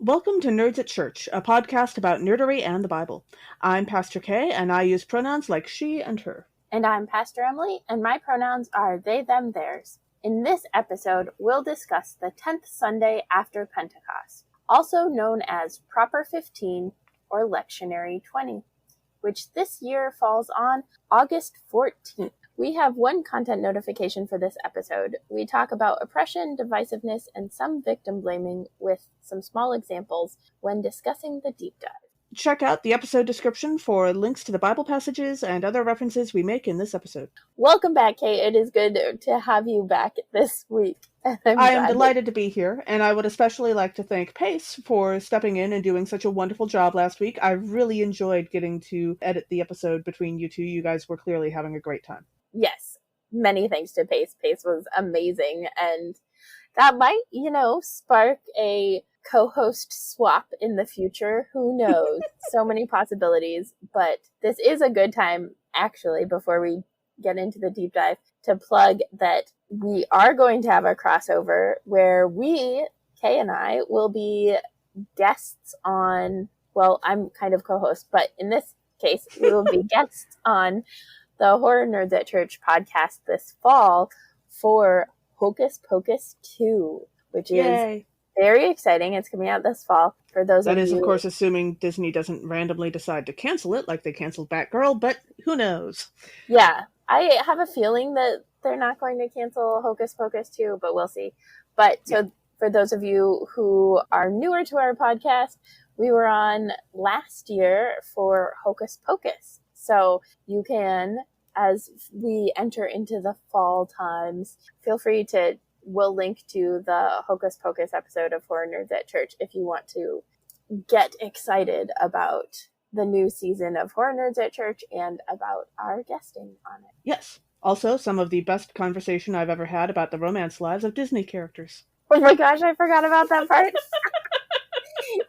Welcome to Nerds at Church, a podcast about nerdery and the Bible. I'm Pastor Kay, and I use pronouns like she and her. And I'm Pastor Emily, and my pronouns are they, them, theirs. In this episode, we'll discuss the 10th Sunday after Pentecost, also known as Proper 15 or Lectionary 20, which this year falls on August 14th. We have one content notification for this episode. We talk about oppression, divisiveness, and some victim blaming with some small examples when discussing the deep dive. Check out the episode description for links to the Bible passages and other references we make in this episode. Welcome back, Kate. It is good to have you back this week. I am delighted to be here, and I would especially like to thank Pace for stepping in and doing such a wonderful job last week. I really enjoyed getting to edit the episode between you two. You guys were clearly having a great time. Yes, many thanks to Pace. Pace was amazing, and that might, spark a co-host swap in the future. Who knows? So many possibilities, but this is a good time, actually, before we get into the deep dive, to plug that we are going to have a crossover where we, Kay and I, will be guests on, well, I'm kind of co-host, but in this case, we will be guests on the Horror Nerds at Church podcast this fall for Hocus Pocus 2, which is very exciting. It's coming out this fall. For those that is, of course, assuming Disney doesn't randomly decide to cancel it like they canceled Batgirl, but who knows? Yeah, I have a feeling that they're not going to cancel Hocus Pocus 2, but we'll see. But so for those of you who are newer to our podcast, we were on last year for Hocus Pocus. So you can, as we enter into the fall times, feel free to, we'll link to the Hocus Pocus episode of Horror Nerds at Church if you want to get excited about the new season of Horror Nerds at Church and about our guesting on it. Yes. Also, some of the best conversation I've ever had about the romance lives of Disney characters. Oh my gosh, I forgot about that part.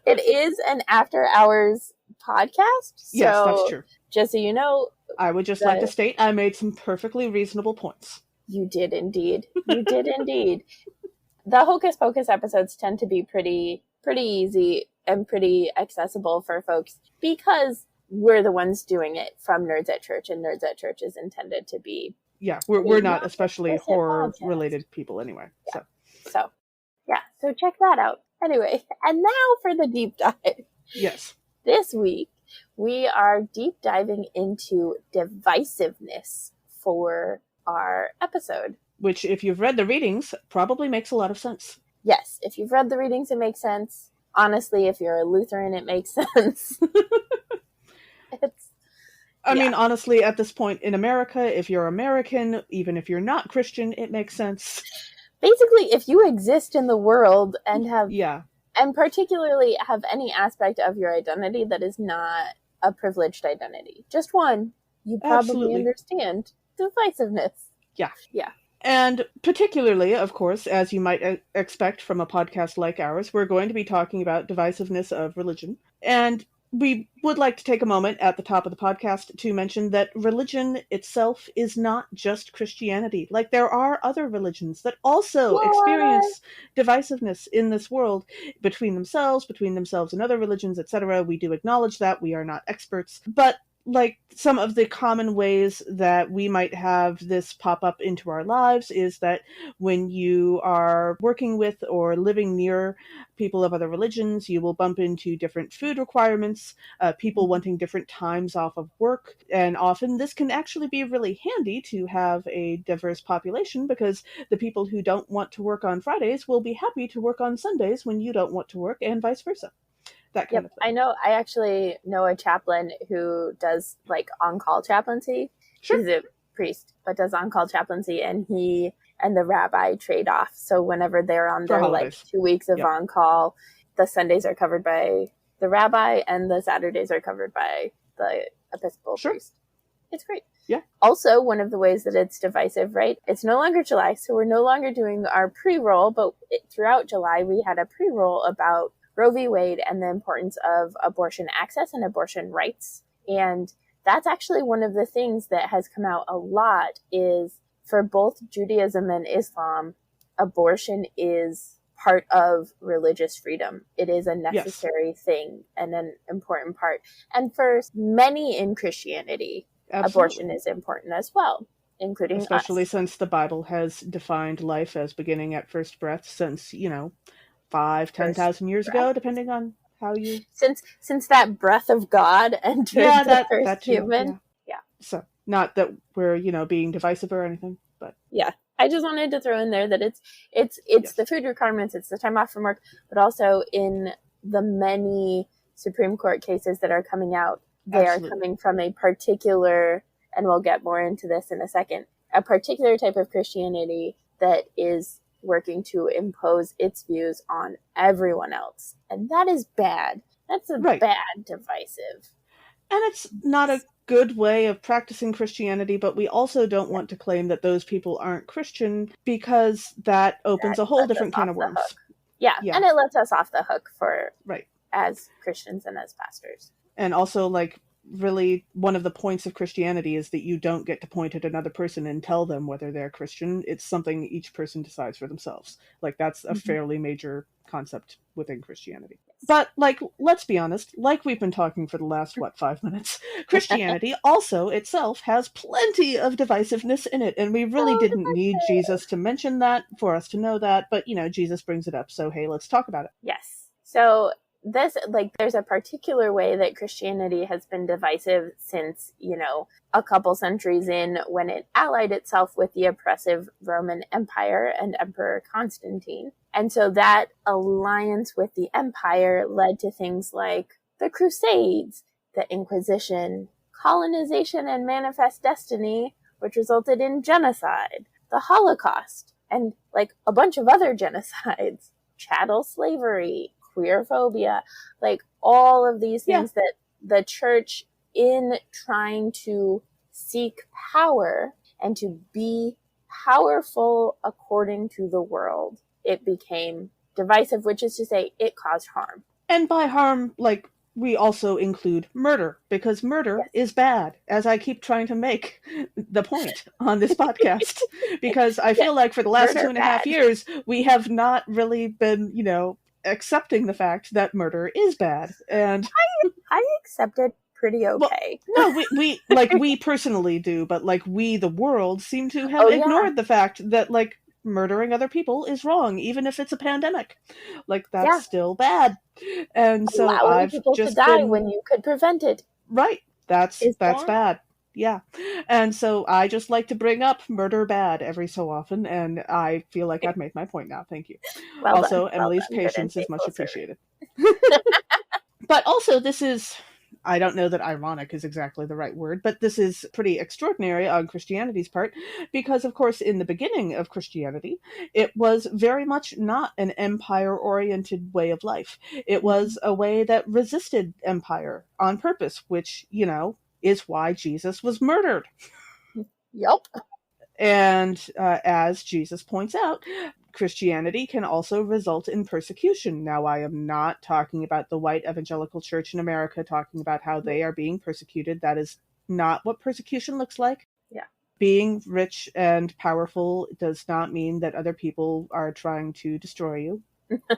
It is an after-hours podcast. So yes, that's true. Just so you know, I would just like to state I made some perfectly reasonable points. You did indeed. You did indeed. The Hocus Pocus episodes tend to be pretty easy and pretty accessible for folks because we're the ones doing it from Nerds at Church, and Nerds at Church is intended to be. Yeah, we're not especially horror-related people anyway. Yeah. So check that out. Anyway, and now for the deep dive. Yes. This week, we are deep diving into divisiveness for our episode. Which, if you've read the readings, probably makes a lot of sense. Yes, if you've read the readings, it makes sense. Honestly, if you're a Lutheran, it makes sense. I mean, honestly, at this point in America, if you're American, even if you're not Christian, it makes sense. Basically, if you exist in the world and have... Yeah. And particularly have any aspect of your identity that is not a privileged identity. Just one. You probably understand divisiveness. Yeah. Yeah. And particularly, of course, as you might expect from a podcast like ours, we're going to be talking about divisiveness of religion. And we would like to take a moment at the top of the podcast to mention that religion itself is not just Christianity. Like, there are other religions that also experience divisiveness in this world between themselves and other religions, etc. We do acknowledge that. We are not experts. But like, some of the common ways that we might have this pop up into our lives is that when you are working with or living near people of other religions, you will bump into different food requirements, people wanting different times off of work, and often this can actually be really handy to have a diverse population because the people who don't want to work on Fridays will be happy to work on Sundays when you don't want to work, and vice versa. That kind of thing. I actually know a chaplain who does like on-call chaplaincy. Sure. He's a priest, but does on-call chaplaincy, and he and the rabbi trade off. So whenever they're on their like 2 weeks of on-call, the Sundays are covered by the rabbi and the Saturdays are covered by the Episcopal priest. It's great. Yeah. Also, one of the ways that it's divisive, right? It's no longer July, so we're no longer doing our pre-roll, but throughout July, we had a pre-roll about Roe v. Wade and the importance of abortion access and abortion rights. And that's actually one of the things that has come out a lot is for both Judaism and Islam, abortion is part of religious freedom. It is a Yes. necessary thing and an important part. And for many in Christianity, Absolutely. abortion is important as well, including Especially us. since the Bible has defined life as beginning at first breath since, 5, First 10,000 years breath. ago, depending on how you... Since that breath of God entered Yeah, the that first that too. human. Yeah. Yeah. So, not that we're, being divisive or anything, but Yeah. I just wanted to throw in there that it's yes. the food requirements, it's the time off from work, but also in the many Supreme Court cases that are coming out, they Absolutely. are coming from a particular, and we'll get more into this in a second, a particular type of Christianity that is working to impose its views on everyone else. And that is bad. That's a Right. bad divisive. And it's not a good way of practicing Christianity, but we also don't want to claim that those people aren't Christian because that opens That a whole lets us different can off of the worms. hook. Yeah, Yeah. and it lets us off the hook for Right. as Christians and as pastors. And also, like, really one of the points of Christianity is that you don't get to point at another person and tell them whether they're Christian. It's something each person decides for themselves. Like, that's a fairly major concept within Christianity. But, like, let's be honest, like we've been talking for the last, 5 minutes, Christianity also itself has plenty of divisiveness in it, and we really didn't need Jesus to mention that for us to know that, but, Jesus brings it up, so hey, let's talk about it. Yes. So this, there's a particular way that Christianity has been divisive since, a couple centuries in, when it allied itself with the oppressive Roman Empire and Emperor Constantine. And so that alliance with the empire led to things like the Crusades, the Inquisition, colonization and manifest destiny, which resulted in genocide, the Holocaust, and a bunch of other genocides, chattel slavery, queerphobia, all of these things that the church, in trying to seek power and to be powerful according to the world, it became divisive, which is to say it caused harm. And by harm, we also include murder, because murder is bad, as I keep trying to make the point on this podcast. Because I feel like for the last Murder 2.5 years, we have not really been, accepting the fact that murder is bad. And I accept it pretty okay. Well, no, we personally do, but we, the world, seem to have ignored the fact that murdering other people is wrong, even if it's a pandemic. That's still bad. And so allowing I've people just to die been... when you could prevent it. Right. That's bad. Yeah. And so I just like to bring up murder bad every so often, and I feel like I've made my point now. Thank you. Well also, done. Emily's Well done. patience is much appreciated. But also, this is... I don't know that ironic is exactly the right word, but this is pretty extraordinary on Christianity's part, because, of course, in the beginning of Christianity, it was very much not an empire-oriented way of life. It was a way that resisted empire on purpose, which, is why Jesus was murdered. Yep. And as Jesus points out, Christianity can also result in persecution. Now, I am not talking about the white evangelical church in America, talking about how they are being persecuted. That is not what persecution looks like. Yeah. Being rich and powerful does not mean that other people are trying to destroy you.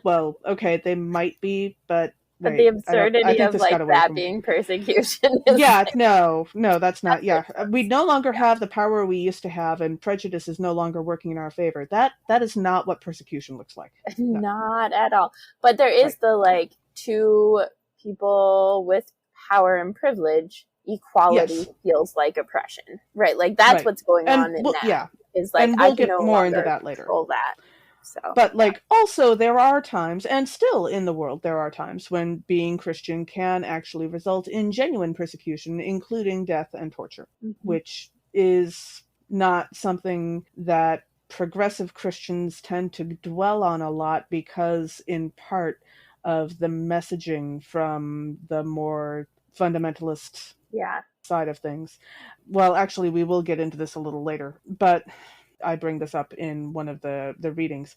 Well, okay, they might be, but... But the absurdity of that being persecution is... Yeah, no, that's not... Yeah, we no longer have the power we used to have, and prejudice is no longer working in our favor. That is not what persecution looks like. No. Not at all. But there is the two people with power and privilege, equality feels like oppression, right? That's what's going on in that. Yeah, is and we'll get more into that later. That. So, but also there are times, and still in the world there are times, when being Christian can actually result in genuine persecution, including death and torture, which is not something that progressive Christians tend to dwell on a lot, because in part of the messaging from the more fundamentalist side of things. Well, actually, we will get into this a little later, but I bring this up in one of the readings.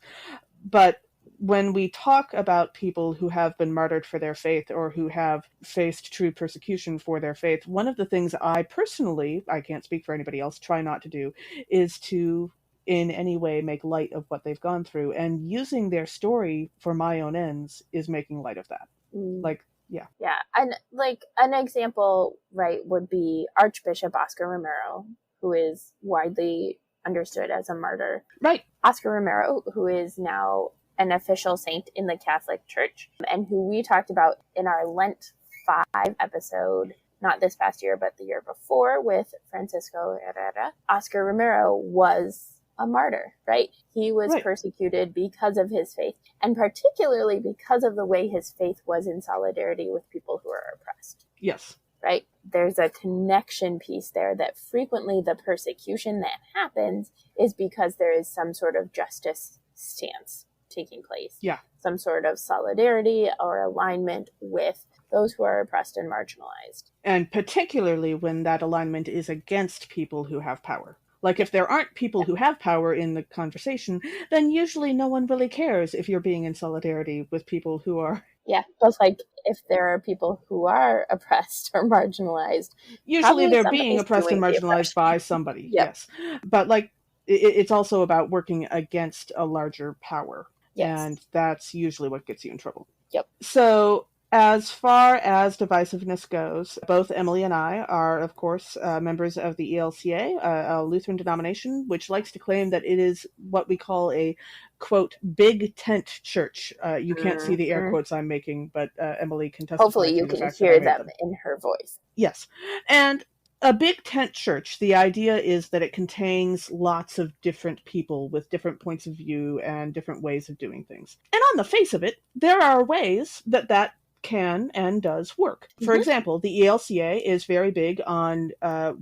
But when we talk about people who have been martyred for their faith, or who have faced true persecution for their faith, one of the things I personally, I can't speak for anybody else, try not to do, is to in any way make light of what they've gone through, and using their story for my own ends is making light of that. Like, yeah. Yeah. And like an example, right, would be Archbishop Oscar Romero, who is widely understood as a martyr. Right. Oscar Romero, who is now an official saint in the Catholic Church, and who we talked about in our Lent 5 episode, not this past year, but the year before, with Francisco Herrera. Oscar Romero was a martyr, right? He was persecuted because of his faith, and particularly because of the way his faith was in solidarity with people who are oppressed. Yes. Right? There's a connection piece there that frequently the persecution that happens is because there is some sort of justice stance taking place. Yeah. Some sort of solidarity or alignment with those who are oppressed and marginalized. And particularly when that alignment is against people who have power. Like, if there aren't people who have power in the conversation, then usually no one really cares if you're being in solidarity with people who are... Yeah, just like if there are people who are oppressed or marginalized. Usually they're being oppressed and marginalized by somebody, yes. But, like, it's also about working against a larger power. Yes. And that's usually what gets you in trouble. Yep. So... as far as divisiveness goes, both Emily and I are, of course, members of the ELCA, a Lutheran denomination, which likes to claim that it is what we call a, quote, big tent church. You can't see the air quotes I'm making, but Emily can testify. Hopefully you can hear them in her voice. Yes. And a big tent church, the idea is that it contains lots of different people with different points of view and different ways of doing things. And on the face of it, there are ways that can and does work. For example, the ELCA is very big on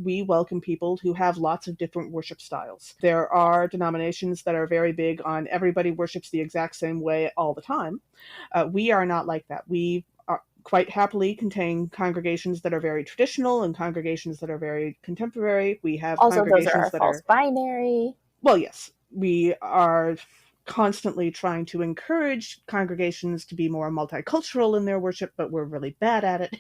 we welcome people who have lots of different worship styles. There are denominations that are very big on everybody worships the exact same way all the time. We are not like that. We are quite happily contain congregations that are very traditional and congregations that are very contemporary. We have also congregations those are that false binary. Well, yes. We are constantly trying to encourage congregations to be more multicultural in their worship, but we're really bad at it.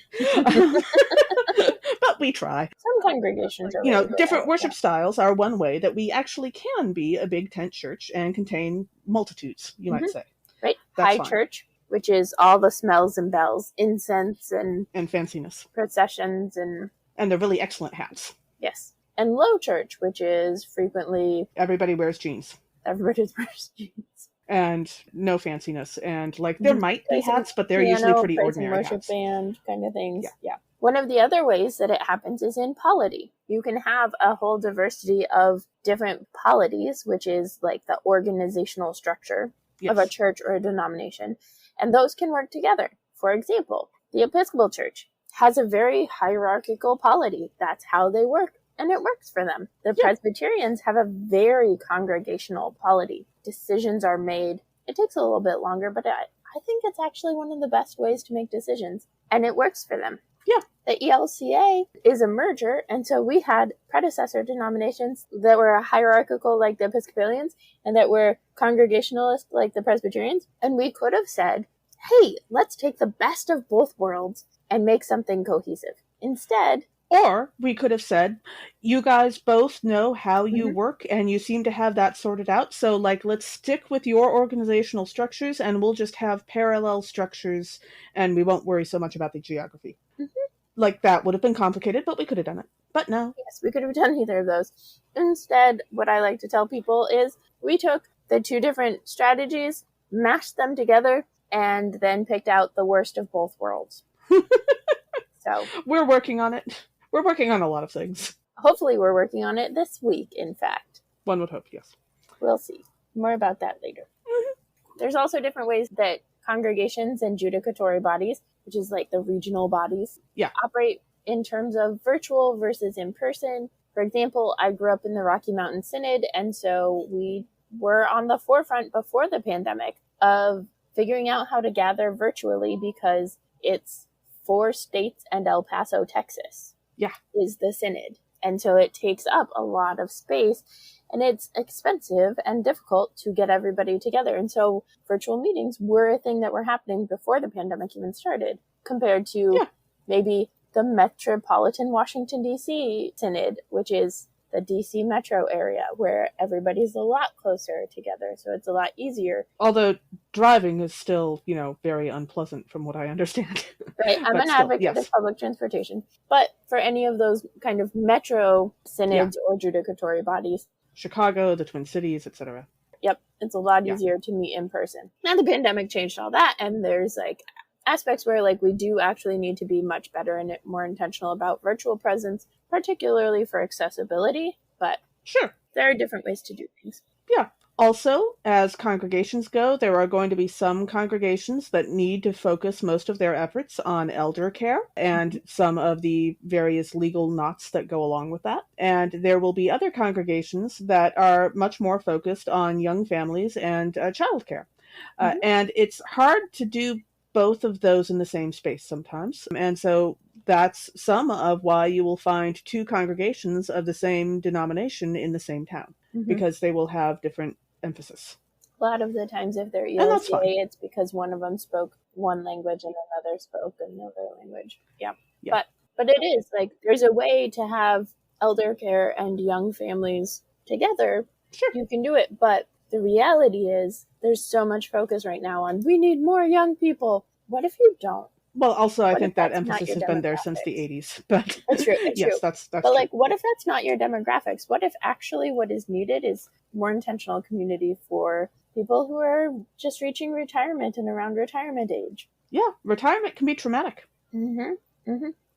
But we try. Some congregations are really different worship styles are one way that we actually can be a big tent church and contain multitudes, you might say. Right. That's High fine. church, which is all the smells and bells, incense and fanciness. Processions and the really excellent hats. Yes. And low church, which is frequently everybody wears jeans. Everybody wears jeans. And no fanciness. And, like, there might be hats, but they're usually pretty ordinary worship hats. Band kind of things. Yeah. One of the other ways that it happens is in polity. You can have a whole diversity of different polities, which is like the organizational structure of a church or a denomination. And those can work together. For example, the Episcopal Church has a very hierarchical polity. That's how they work. And it works for them. The Presbyterians have a very congregational polity. Decisions are made. It takes a little bit longer, but I think it's actually one of the best ways to make decisions. And it works for them. Yeah. The ELCA is a merger, and so we had predecessor denominations that were hierarchical like the Episcopalians and that were congregationalist like the Presbyterians. And we could have said, hey, let's take the best of both worlds and make something cohesive. Instead... Or we could have said, you guys both know how you work and you seem to have that sorted out. So, like, let's stick with your organizational structures and we'll just have parallel structures and we won't worry so much about the geography. Like, that would have been complicated, but we could have done it. But no. Yes, we could have done either of those. Instead, what I like to tell people is we took the two different strategies, mashed them together, and then picked out the worst of both worlds. So we're working on it. We're working on a lot of things. Hopefully we're working on it this week, in fact. One would hope, yes. We'll see. More about that later. There's also different ways that congregations and judicatory bodies, which is like the regional bodies, operate in terms of virtual versus in-person. For example, I grew up in the Rocky Mountain Synod, and so we were on the forefront before the pandemic of figuring out how to gather virtually because it's 4 states and El Paso, Texas. Is the synod. And so it takes up a lot of space and it's expensive and difficult to get everybody together. And so virtual meetings were a thing that were happening before the pandemic even started compared to maybe the metropolitan Washington, D.C. synod, which is the DC metro area where everybody's a lot closer together. So it's a lot easier. Although driving is still, very unpleasant from what I understand. Right. I'm But an still, advocate yes. of public transportation. But for any of those kind of metro synods or judicatory bodies, Chicago, the Twin Cities, etc. yep, it's a lot Yeah. easier to meet in person. Now the pandemic changed all that, and there's like aspects where like we do actually need to be much better and more intentional about virtual presence, particularly for accessibility. But Sure. there are different ways to do things. Yeah. Also, as congregations go, there are going to be some congregations that need to focus most of their efforts on elder care and some of the various legal knots that go along with that. And there will be other congregations that are much more focused on young families and childcare. And it's hard to do both of those in the same space sometimes. And so that's some of why you will find two congregations of the same denomination in the same town, because they will have different emphasis. A lot of the times if they're And that's fine. ELCA, it's because one of them spoke one language and another spoke another language. Yeah. But it is like there's a way to have elder care and young families together. Sure. You can do it, but the reality is there's so much focus right now on we need more young people. What if you don't? Well, also, I What think if that that's not emphasis your has been there since the demographics? 80s. But That's true. yes, true. that's But true. like, what if that's not your demographics? What if actually what is needed is more intentional community for people who are just reaching retirement and around retirement age? Yeah, retirement can be traumatic.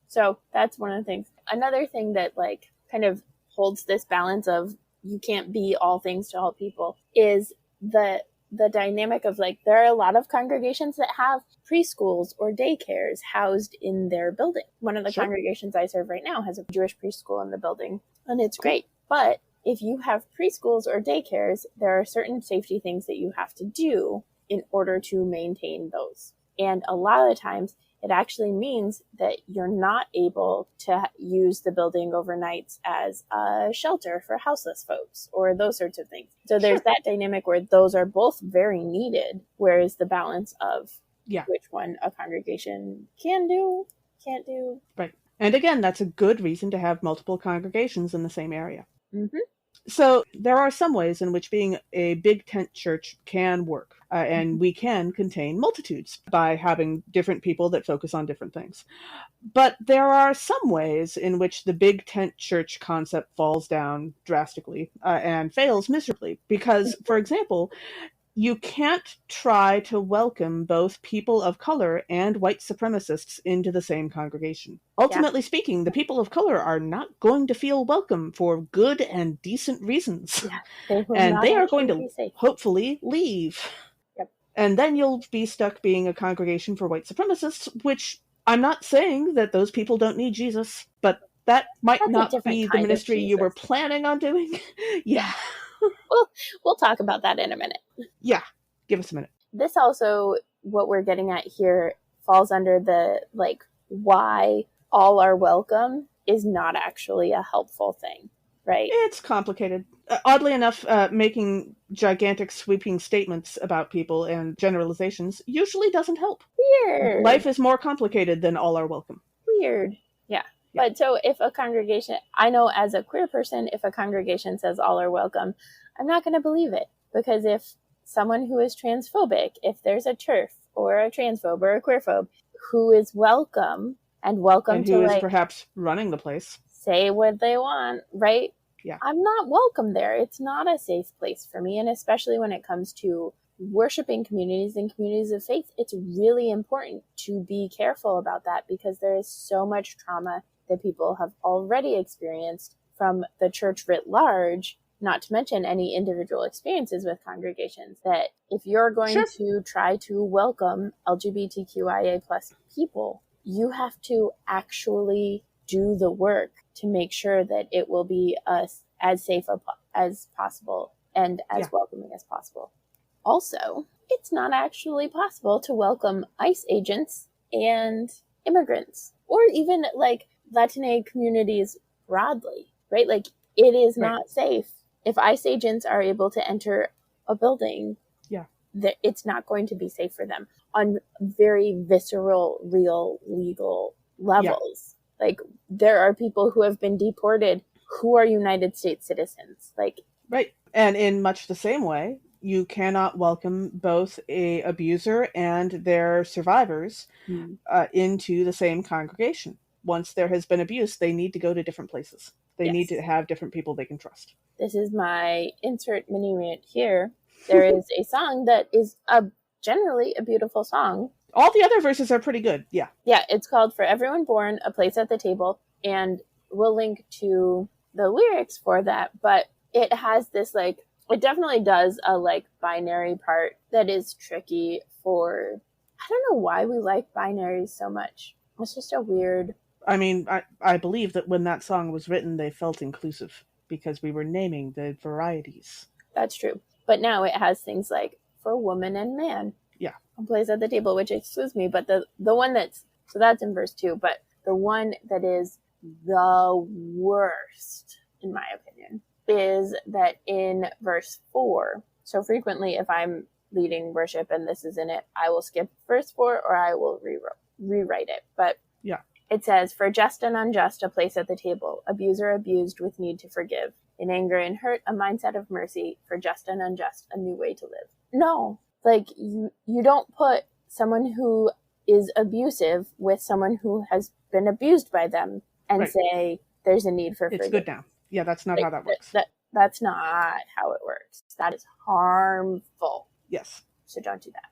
So that's one of the things. Another thing that like kind of holds this balance of you can't be all things to all people is the dynamic of like there are a lot of congregations that have preschools or daycares housed in their building. One of the congregations I serve right now has a Jewish preschool in the building, and it's great. But if you have preschools or daycares, there are certain safety things that you have to do in order to maintain those. And a lot of the times it actually means that you're not able to use the building overnights as a shelter for houseless folks or those sorts of things. So there's that dynamic where those are both very needed, whereas the balance of which one a congregation can do, can't do. Right. And again, that's a good reason to have multiple congregations in the same area. So there are some ways in which being a big tent church can work, and we can contain multitudes by having different people that focus on different things. But there are some ways in which the big tent church concept falls down drastically and fails miserably. Because, for example, you can't try to welcome both people of color and white supremacists into the same congregation. Ultimately speaking, the people of color are not going to feel welcome for good and decent reasons. And they are going to hopefully leave. And then you'll be stuck being a congregation for white supremacists, which I'm not saying that those people don't need Jesus, but that might not be the ministry you were planning on doing. We'll talk about that in a minute. Yeah, give us a minute. This also, what we're getting at here, falls under the, like, why all are welcome is not actually a helpful thing, right? It's complicated. Oddly enough, making gigantic sweeping statements about people and generalizations usually doesn't help. Weird. Life is more complicated than all are welcome. Weird. Yeah. But so if a congregation, I know as a queer person, if a congregation says all are welcome, I'm not going to believe it. Because if someone who is transphobic, if there's a TERF or a transphobe or a queerphobe who is welcome and who is perhaps running the place, say what they want, right? Yeah. I'm not welcome there. It's not a safe place for me. And especially when it comes to worshiping communities and communities of faith, it's really important to be careful about that because there is so much trauma that people have already experienced from the church writ large, not to mention any individual experiences with congregations, that if you're going to try to welcome LGBTQIA plus people, you have to actually do the work to make sure that it will be as safe as possible and as welcoming as possible. Also, it's not actually possible to welcome ICE agents and immigrants, or even like Latinx communities broadly, right? Like it is not safe. If ICE agents are able to enter a building, it's not going to be safe for them on very visceral, real, legal levels. Like there are people who have been deported who are United States citizens. Like, right. And in much the same way, you cannot welcome both a abuser and their survivors into the same congregation. Once there has been abuse, they need to go to different places. They need to have different people they can trust. This is my insert mini rant here. There is a song that is generally a beautiful song. All the other verses are pretty good, yeah. Yeah, it's called For Everyone Born, A Place at the Table, and we'll link to the lyrics for that, but it has this, like, it definitely does a, like, binary part that is tricky for, I don't know why we like binaries so much. It's just a weird... I mean, I believe that when that song was written, they felt inclusive because we were naming the varieties. That's true. But now it has things like for woman and man. Yeah. A place at the table, which excludes me, but the one that's, so that's in verse 2, but the one that is the worst, in my opinion, is that in verse 4. So frequently, if I'm leading worship and this is in it, I will skip verse 4 or I will rewrite it. But yeah, it says, for just and unjust, a place at the table, abuser abused with need to forgive. In anger and hurt, a mindset of mercy. For just and unjust, a new way to live. No, like you don't put someone who is abusive with someone who has been abused by them and say there's a need for forgiveness. It's good now. Yeah, that's not how that works. That's not how it works. That is harmful. Yes. So don't do that.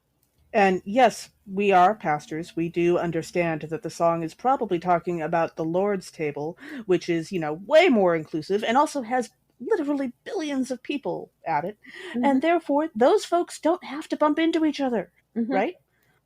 And yes, we are pastors. We do understand that the song is probably talking about the Lord's table, which is, way more inclusive and also has literally billions of people at it. Mm-hmm. And therefore, those folks don't have to bump into each other, right?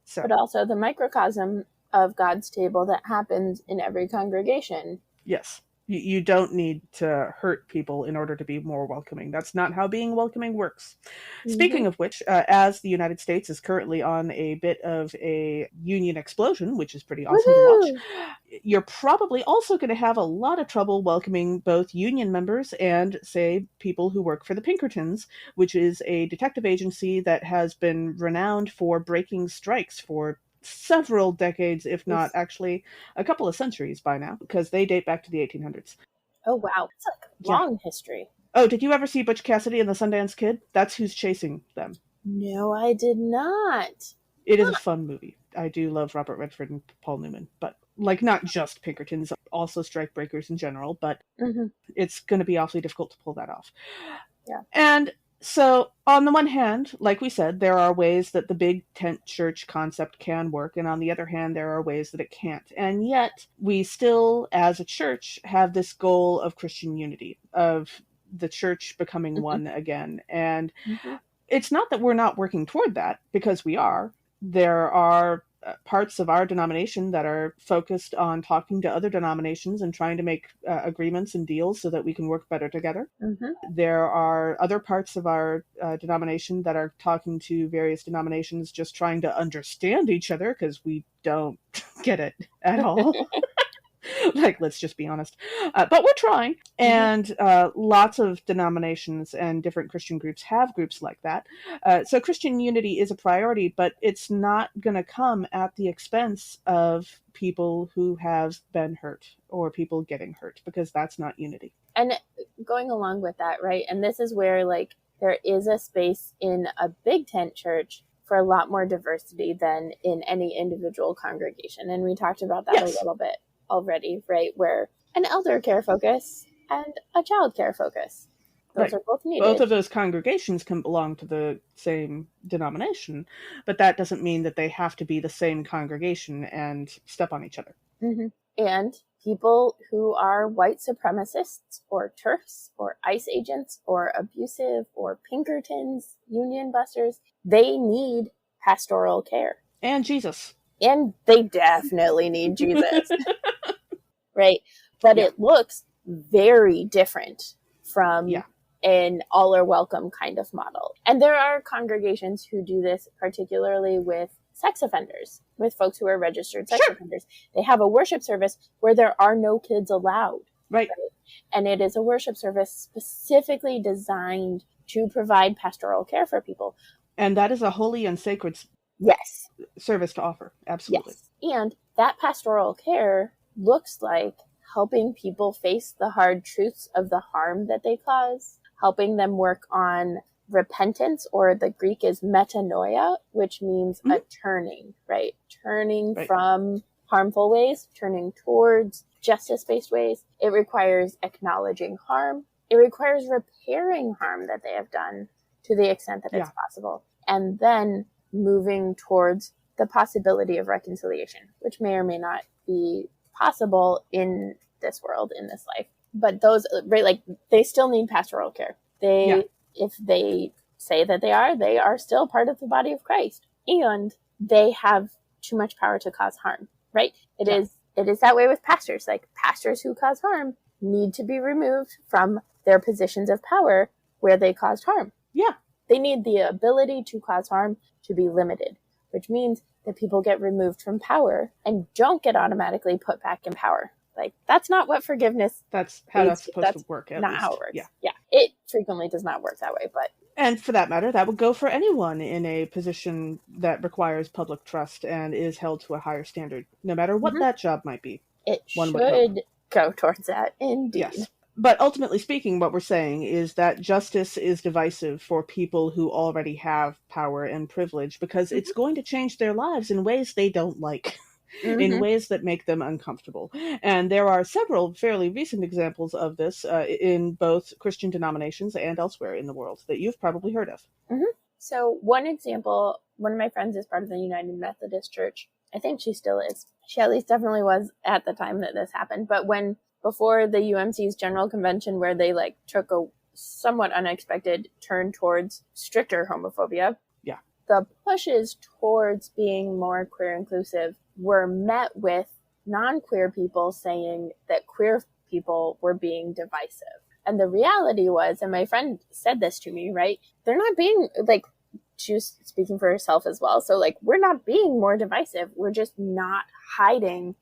So, but also the microcosm of God's table that happens in every congregation. Yes. You don't need to hurt people in order to be more welcoming. That's not how being welcoming works. Mm-hmm. Speaking of which, as the United States is currently on a bit of a union explosion, which is pretty awesome to watch, you're probably also going to have a lot of trouble welcoming both union members and, say, people who work for the Pinkertons, which is a detective agency that has been renowned for breaking strikes for several decades, if not actually a couple of centuries by now, because they date back to the 1800s. Oh, wow. It's a long history. Oh, did you ever see Butch Cassidy and the Sundance Kid? That's who's chasing them. No, I did not. It is a fun movie. I do love Robert Redford and Paul Newman, but not just Pinkertons, also strikebreakers in general, but it's going to be awfully difficult to pull that off. Yeah. And so, on the one hand, like we said, there are ways that the big tent church concept can work, and on the other hand, there are ways that it can't. And yet, we still, as a church, have this goal of Christian unity, of the church becoming one again. And it's not that we're not working toward that, because we are. There are parts of our denomination that are focused on talking to other denominations and trying to make agreements and deals so that we can work better together. There are other parts of our denomination that are talking to various denominations, just trying to understand each other, because we don't get it at all. Let's just be honest. But we're trying. And lots of denominations and different Christian groups have groups like that. So Christian unity is a priority, but it's not going to come at the expense of people who have been hurt or people getting hurt, because that's not unity. And going along with that, right? And this is where, there is a space in a big tent church for a lot more diversity than in any individual congregation. And we talked about that a little bit already, right? Where an elder care focus and a child care focus. Those are both needed. Both of those congregations can belong to the same denomination, but that doesn't mean that they have to be the same congregation and step on each other. And people who are white supremacists or TERFs or ICE agents or abusive or Pinkertons, union busters, they need pastoral care. And Jesus. And they definitely need Jesus. Right? But it looks very different from an all are welcome kind of model. And there are congregations who do this, particularly with sex offenders, with folks who are registered sex offenders. They have a worship service where there are no kids allowed. Right. And it is a worship service specifically designed to provide pastoral care for people. And that is a holy and sacred service to offer. Absolutely. Yes. And that pastoral care looks like helping people face the hard truths of the harm that they cause, helping them work on repentance, or the Greek is metanoia, which means a turning, right? Turning from harmful ways, turning towards justice-based ways. It requires acknowledging harm. It requires repairing harm that they have done to the extent that it's possible. And then moving towards the possibility of reconciliation, which may or may not be possible in this world, in this life. But those, right, like, they still need pastoral care. If they say that they are still part of the body of Christ, and they have too much power to cause harm, right? It is that way with pastors. Like, pastors who cause harm need to be removed from their positions of power where they caused harm. Yeah. They need the ability to cause harm to be limited, which means that people get removed from power and don't get automatically put back in power. Like, that's not what forgiveness. That's how that's supposed to work. Not how it works. Yeah. It frequently does not work that way, but. And for that matter, that would go for anyone in a position that requires public trust and is held to a higher standard, no matter what that job might be. It should go towards that, indeed. Yes. But ultimately speaking, what we're saying is that justice is divisive for people who already have power and privilege, because it's going to change their lives in ways they don't like, in ways that make them uncomfortable. And there are several fairly recent examples of this in both Christian denominations and elsewhere in the world that you've probably heard of. So one example, one of my friends is part of the United Methodist Church. I think she still is. She at least definitely was at the time that this happened. But before the UMC's General Convention, where they took a somewhat unexpected turn towards stricter homophobia, the pushes towards being more queer inclusive were met with non-queer people saying that queer people were being divisive. And the reality was, and my friend said this to me, right? They're not being, she was speaking for herself as well. So, we're not being more divisive. We're just not hiding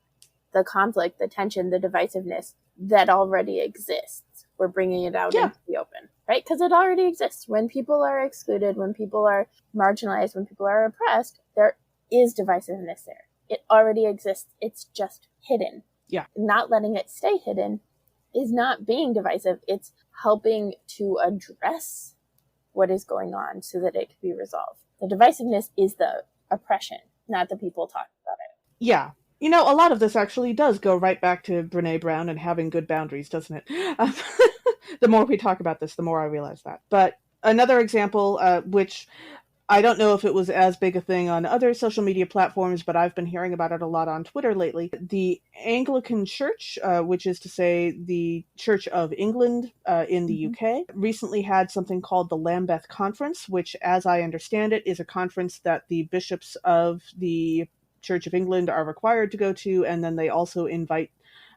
the conflict, the tension, the divisiveness that already exists. We're bringing it out into the open, right? Because it already exists. When people are excluded, when people are marginalized, when people are oppressed, there is divisiveness there. It already exists. It's just hidden. Yeah. Not letting it stay hidden is not being divisive. It's helping to address what is going on so that it can be resolved. The divisiveness is the oppression, not the people talking about it. Yeah. A lot of this actually does go right back to Brene Brown and having good boundaries, doesn't it? The more we talk about this, the more I realize that. But another example, which I don't know if it was as big a thing on other social media platforms, but I've been hearing about it a lot on Twitter lately. The Anglican Church, which is to say the Church of England in the UK, recently had something called the Lambeth Conference, which, as I understand it, is a conference that the bishops of the Church of England are required to go to, and then they also invite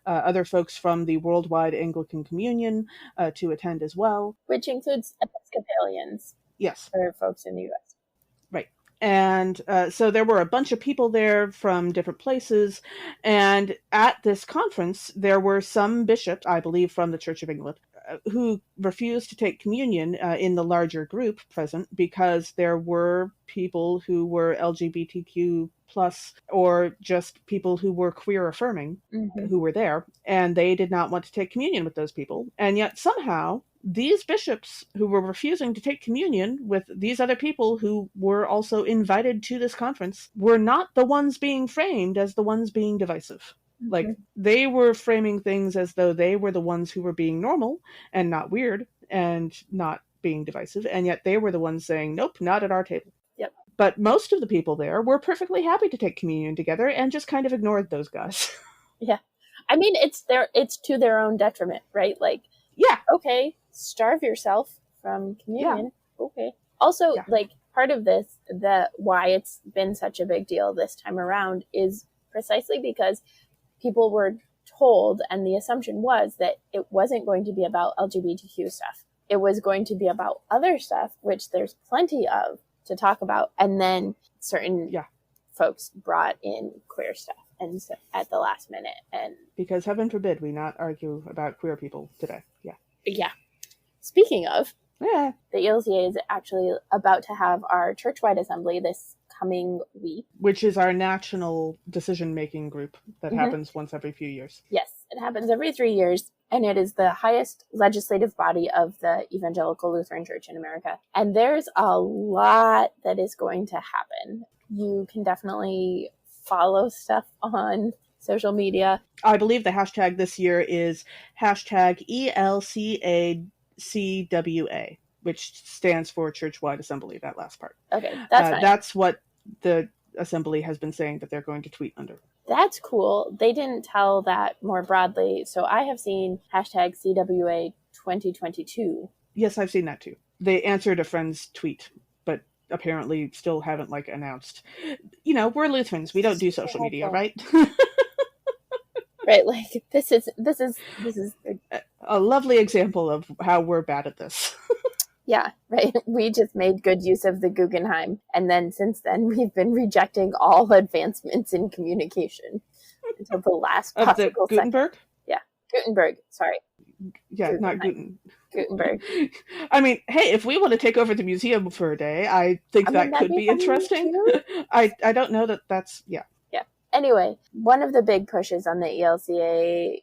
other folks from the Worldwide Anglican Communion to attend as well. Which includes Episcopalians. Yes. For folks in the U.S. Right. And so there were a bunch of people there from different places. And at this conference, there were some bishops, I believe, from the Church of England, who refused to take communion in the larger group present because there were people who were LGBTQ plus or just people who were queer affirming who were there, and they did not want to take communion with those people. And yet somehow these bishops who were refusing to take communion with these other people who were also invited to this conference were not the ones being framed as the ones being divisive. They were framing things as though they were the ones who were being normal and not weird and not being divisive, and yet they were the ones saying, nope, not at our table. Yep. But most of the people there were perfectly happy to take communion together and just kind of ignored those guys. Yeah. I mean, it's to their own detriment, right? Okay, starve yourself from communion. Yeah. Okay. Also, part of this, why it's been such a big deal this time around is precisely because people were told, and the assumption was that it wasn't going to be about LGBTQ stuff. It was going to be about other stuff, which there's plenty of to talk about. And then certain folks brought in queer stuff and so, at the last minute. And because heaven forbid we not argue about queer people today. Yeah. Speaking of, the ELCA is actually about to have our church-wide assembly this coming week. Which is our national decision-making group that happens once every few years. Yes. It happens every 3 years, and it is the highest legislative body of the Evangelical Lutheran Church in America. And there's a lot that is going to happen. You can definitely follow stuff on social media. I believe the hashtag this year is hashtag ELCACWA, which stands for Churchwide Assembly, that last part. Okay, that's fine. That's what the assembly has been saying that they're going to tweet under. That's cool. They didn't tell that more broadly. So I have seen hashtag CWA 2022. Yes, I've seen that too. They answered a friend's tweet, but apparently still haven't announced. We're Lutherans. We don't do social media, right? Right, this is a lovely example of how we're bad at this. Yeah, right. We just made good use of the Guggenheim, and then since then we've been rejecting all advancements in communication until the last possible of the Gutenberg? Second. Yeah, Gutenberg. Sorry. Yeah, not Gutenberg. I mean, hey, if we want to take over the museum for a day, I think that could be interesting. I don't know that's yeah. Anyway, one of the big pushes on the ELCA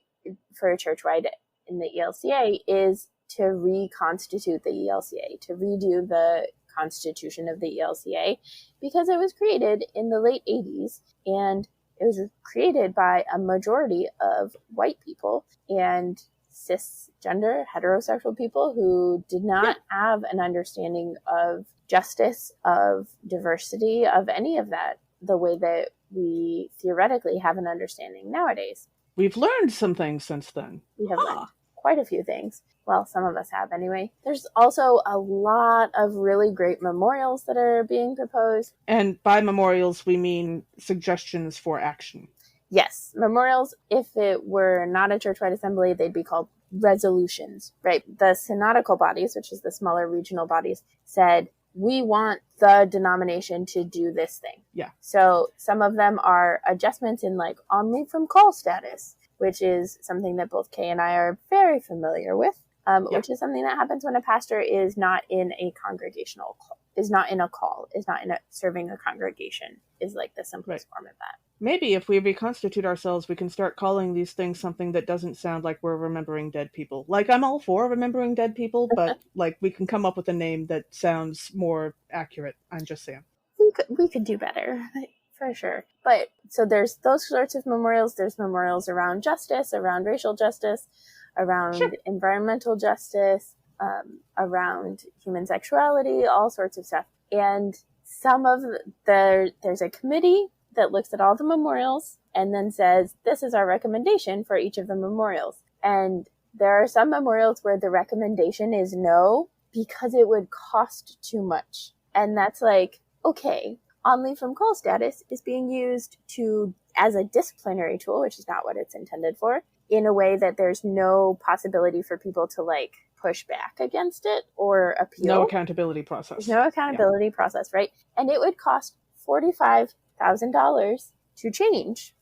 for churchwide in the ELCA is to reconstitute the ELCA, to redo the constitution of the ELCA, because it was created in the late 80s, and it was created by a majority of white people and cisgender heterosexual people who did not have an understanding of justice, of diversity, of any of that, the way that we theoretically have an understanding nowadays. We've learned some things since then. We have learned quite a few things. Well, some of us have anyway. There's also a lot of really great memorials that are being proposed. And by memorials, we mean suggestions for action. Yes, memorials, if it were not a churchwide assembly, they'd be called resolutions, right? The synodical bodies, which is the smaller regional bodies, said, we want the denomination to do this thing. Yeah. So some of them are adjustments in on leave from call status, which is something that both Kay and I are very familiar with, which is something that happens when a pastor is not in a congregational call, is not in a call, is not serving a congregation, is the simplest form of that. Maybe if we reconstitute ourselves, we can start calling these things something that doesn't sound like we're remembering dead people. I'm all for remembering dead people, but we can come up with a name that sounds more accurate. I'm just saying. We could do better, for sure. But so there's those sorts of memorials. There's memorials around justice, around racial justice, around environmental justice, around human sexuality, all sorts of stuff. And there's a committee that looks at all the memorials and then says, this is our recommendation for each of the memorials. And there are some memorials where the recommendation is no, because it would cost too much. And that's okay, on leave from call status is being used as a disciplinary tool, which is not what it's intended for, in a way that there's no possibility for people to push back against it or appeal. No accountability process. No accountability process, right? And it would cost $45,000 to change,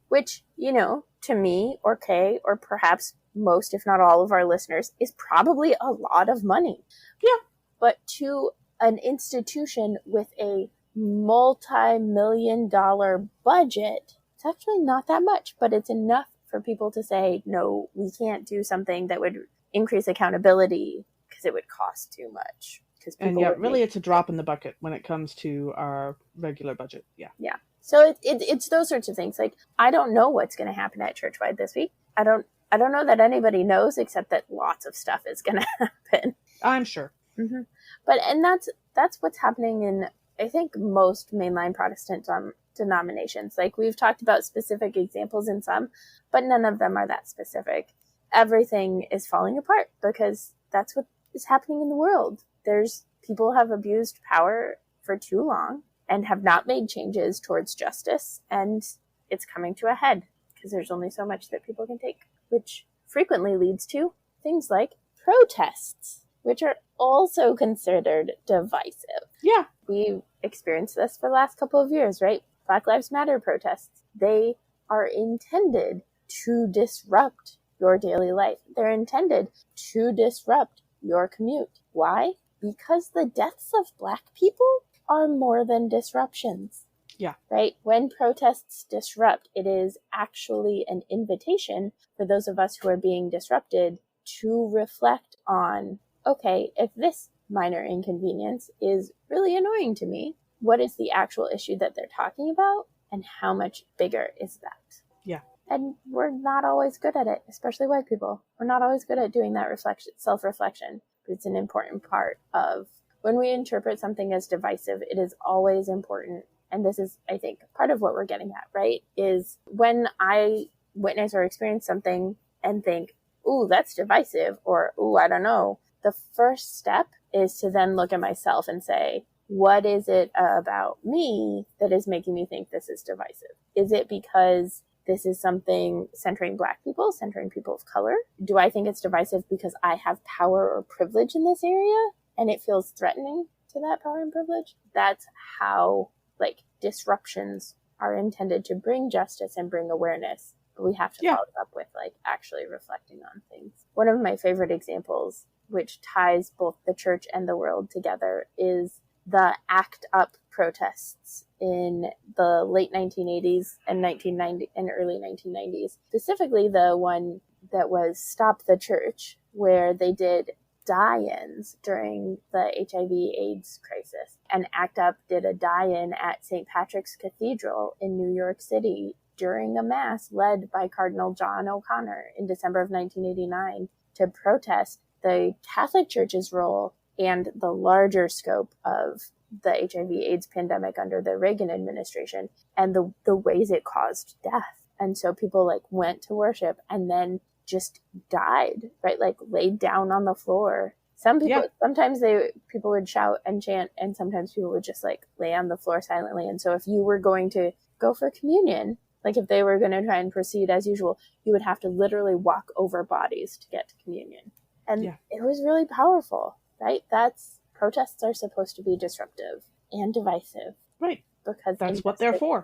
which, to me or Kay or perhaps most, if not all of our listeners, is probably a lot of money. Yeah. But to an institution with a multi-million-dollar budget, it's actually not that much, but it's enough for people to say, no, we can't do something that would increase accountability because it would cost too much. And really it's a drop in the bucket when it comes to our regular budget. Yeah. Yeah. So it's those sorts of things. I don't know what's going to happen at Churchwide this week. I don't know that anybody knows, except that lots of stuff is going to happen. I'm sure. Mm-hmm. But that's what's happening in, I think, most mainline Protestant denominations. We've talked about specific examples in some, but none of them are that specific. Everything is falling apart because that's what is happening in the world. People have abused power for too long and have not made changes towards justice, and it's coming to a head because there's only so much that people can take, which frequently leads to things like protests, which are also considered divisive. Yeah. We've experienced this for the last couple of years, right? Black Lives Matter protests. They are intended to disrupt your daily life. They're intended to disrupt your commute. Why? Because the deaths of Black people are more than disruptions. Yeah. Right? When protests disrupt, it is actually an invitation for those of us who are being disrupted to reflect on, okay, if this minor inconvenience is really annoying to me, what is the actual issue that they're talking about, and how much bigger is that? Yeah. And we're not always good at it, especially white people. We're not always good at doing that self-reflection, but it's an important part of when we interpret something as divisive. It is always important, and this is, I think, part of what we're getting at, right? Is when I witness or experience something and think, ooh, that's divisive, or ooh, I don't know, the first step is to then look at myself and say, what is it about me that is making me think this is divisive? Is it because this is something centering Black people, centering people of color? Do I think it's divisive because I have power or privilege in this area and it feels threatening to that power and privilege? That's how, like, disruptions are intended to bring justice and bring awareness. But we have to follow it up with, like, actually reflecting on things. One of my favorite examples, which ties both the church and the world together, is the ACT UP protests in the late 1980s and early 1990s. Specifically, the one that was Stop the Church, where they did die-ins during the HIV/AIDS crisis. And ACT UP did a die-in at St. Patrick's Cathedral in New York City during a mass led by Cardinal John O'Connor in December of 1989 to protest the Catholic Church's role and the larger scope of the HIV/AIDS pandemic under the Reagan administration and the ways it caused death. And so people, like, went to worship and then just died, right? Like, laid down on the floor. Some people, sometimes people would shout and chant, and sometimes people would just, like, lay on the floor silently. And so if you were going to go for communion, like, if they were going to try and proceed as usual, you would have to literally walk over bodies to get to communion. And it was really powerful, right? Protests are supposed to be disruptive and divisive. Right. Because that's what they're for.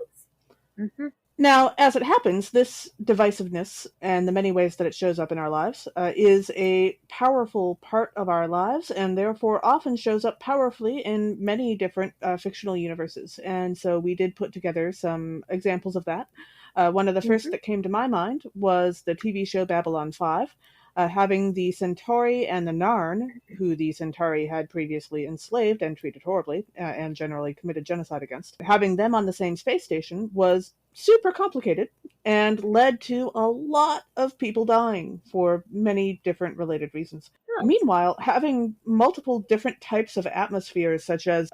Mm-hmm. Now, as it happens, this divisiveness and the many ways that it shows up in our lives is a powerful part of our lives, and therefore often shows up powerfully in many different fictional universes. And so we did put together some examples of that. One of the first that came to my mind was the TV show Babylon 5. Having the Centauri and the Narn, who the Centauri had previously enslaved and treated horribly, and generally committed genocide against, having them on the same space station was super complicated and led to a lot of people dying for many different related reasons. Meanwhile, having multiple different types of atmospheres, such as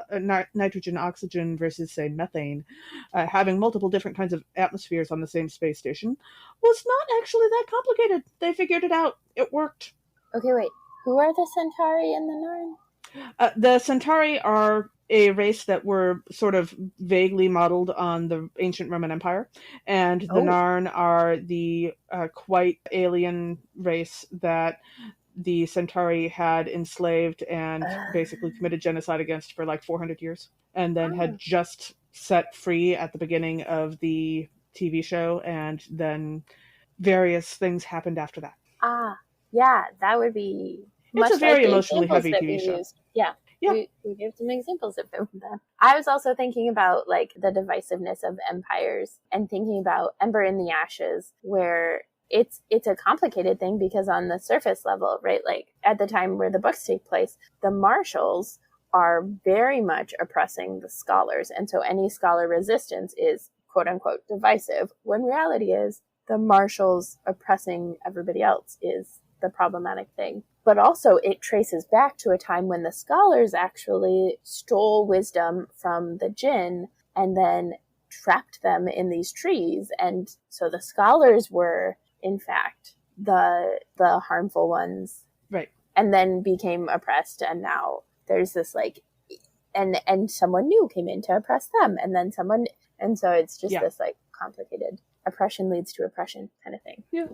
nitrogen, oxygen versus, say, methane, having multiple different kinds of atmospheres on the same space station was not actually that complicated. They figured it out. It worked. Okay, wait. Who are the Centauri and the Narn? The Centauri are a race that were sort of vaguely modeled on the ancient Roman Empire, and the Narn are the quite alien race that the Centauri had enslaved and basically committed genocide against for like 400 years, and then had just set free at the beginning of the TV show, and then various things happened after that. Yeah, that would be it's a very emotionally heavy TV show. Yeah. We give some examples of them. I was also thinking about, like, the divisiveness of empires, and thinking about Ember in the Ashes, where it's a complicated thing because on the surface level, right, like at the time where the books take place, the marshals are very much oppressing the scholars. And so any scholar resistance is, quote unquote, divisive, when reality is the marshals oppressing everybody else is the problematic thing. But also it traces back to a time when the scholars actually stole wisdom from the jinn and then trapped them in these trees. And so the scholars were, in fact, the harmful ones. Right. And then became oppressed. And now there's this, like, and someone new came in to oppress them. And then someone, and so it's just this, like, complicated oppression leads to oppression kind of thing. Yeah.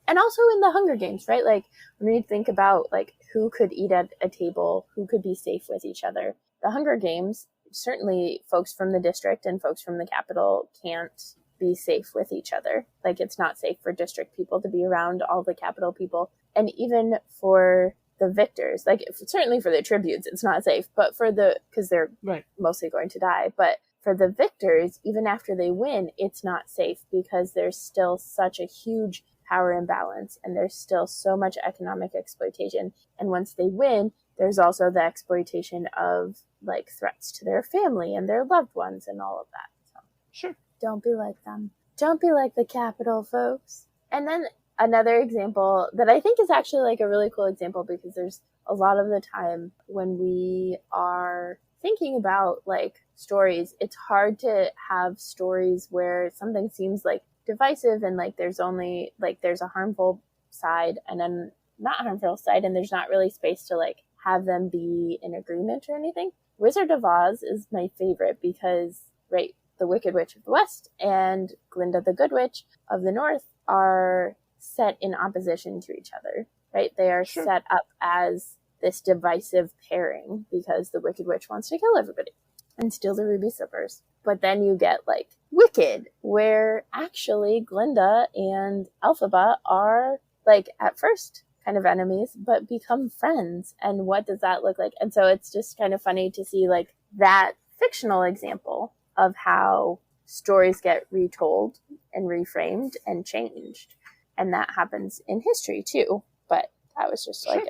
And also in the Hunger Games, right? Like, when we think about, like, who could eat at a table, who could be safe with each other, the Hunger Games, certainly folks from the district and folks from the capital can't be safe with each other. Like, it's not safe for district people to be around all the capital people. And even for the victors, like, certainly for the tributes, it's not safe, but because they're mostly going to die. But for the victors, even after they win, it's not safe because there's still such a huge power imbalance and there's still so much economic exploitation. And once they win, there's also the exploitation of like threats to their family and their loved ones and all of that. So Sure. don't be like them. Don't be like the Capitol folks. And then another example that I think is actually like a really cool example, because there's a lot of the time when we are thinking about like stories, it's hard to have stories where something seems like divisive and like there's only like there's a harmful side and then not harmful side, and there's not really space to like have them be in agreement or anything. Wizard of Oz is my favorite because, right, the Wicked Witch of the West and Glinda the Good Witch of the North are set in opposition to each other, right? They are Sure. set up as this divisive pairing because the Wicked Witch wants to kill everybody and steal the ruby slippers. But then you get like Wicked, where actually Glinda and Elphaba are like at first kind of enemies, but become friends. And what does that look like? And so it's just kind of funny to see like that fictional example of how stories get retold and reframed and changed. And that happens in history too. But that was just like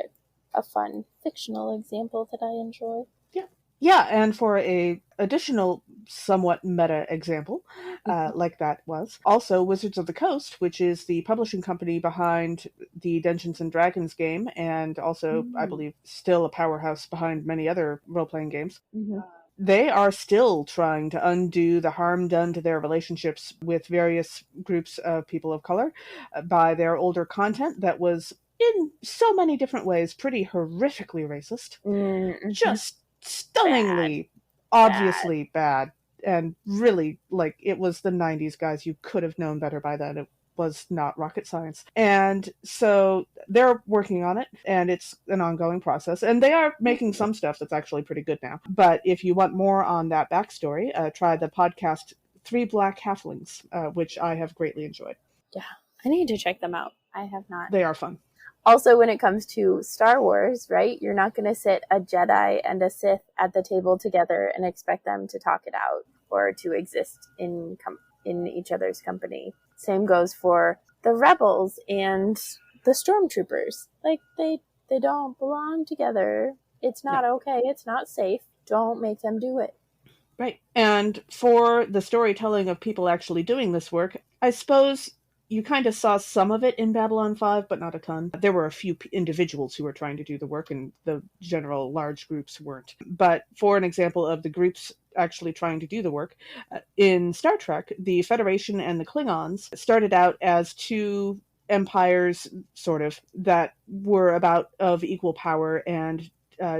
a fun fictional example that I enjoy. Yeah, and for a additional somewhat meta example, like that was, also Wizards of the Coast, which is the publishing company behind the Dungeons and Dragons game, and also, I believe, still a powerhouse behind many other role-playing games. Mm-hmm. They are still trying to undo the harm done to their relationships with various groups of people of color by their older content that was, in so many different ways, pretty horrifically racist. Mm-hmm. Just stunningly, obviously bad. And really, like, it was the 90s, guys. You could have known better by then. It was not rocket science. And so they're working on it, and it's an ongoing process. And they are making some stuff that's actually pretty good now. But if you want more on that backstory, try the podcast Three Black Halflings, which I have greatly enjoyed. Yeah, I need to check them out. I have not. They are fun. Also, when it comes to Star Wars, right, you're not going to sit a Jedi and a Sith at the table together and expect them to talk it out or to exist in each other's company. Same goes for the Rebels and the Stormtroopers. Like, they don't belong together. It's not okay. It's not safe. Don't make them do it. Right. And for the storytelling of people actually doing this work, I suppose you kind of saw some of it in Babylon 5, but not a ton. There were a few individuals who were trying to do the work, and the general large groups weren't. But for an example of the groups actually trying to do the work, in Star Trek, the Federation and the Klingons started out as two empires, sort of, that were about of equal power and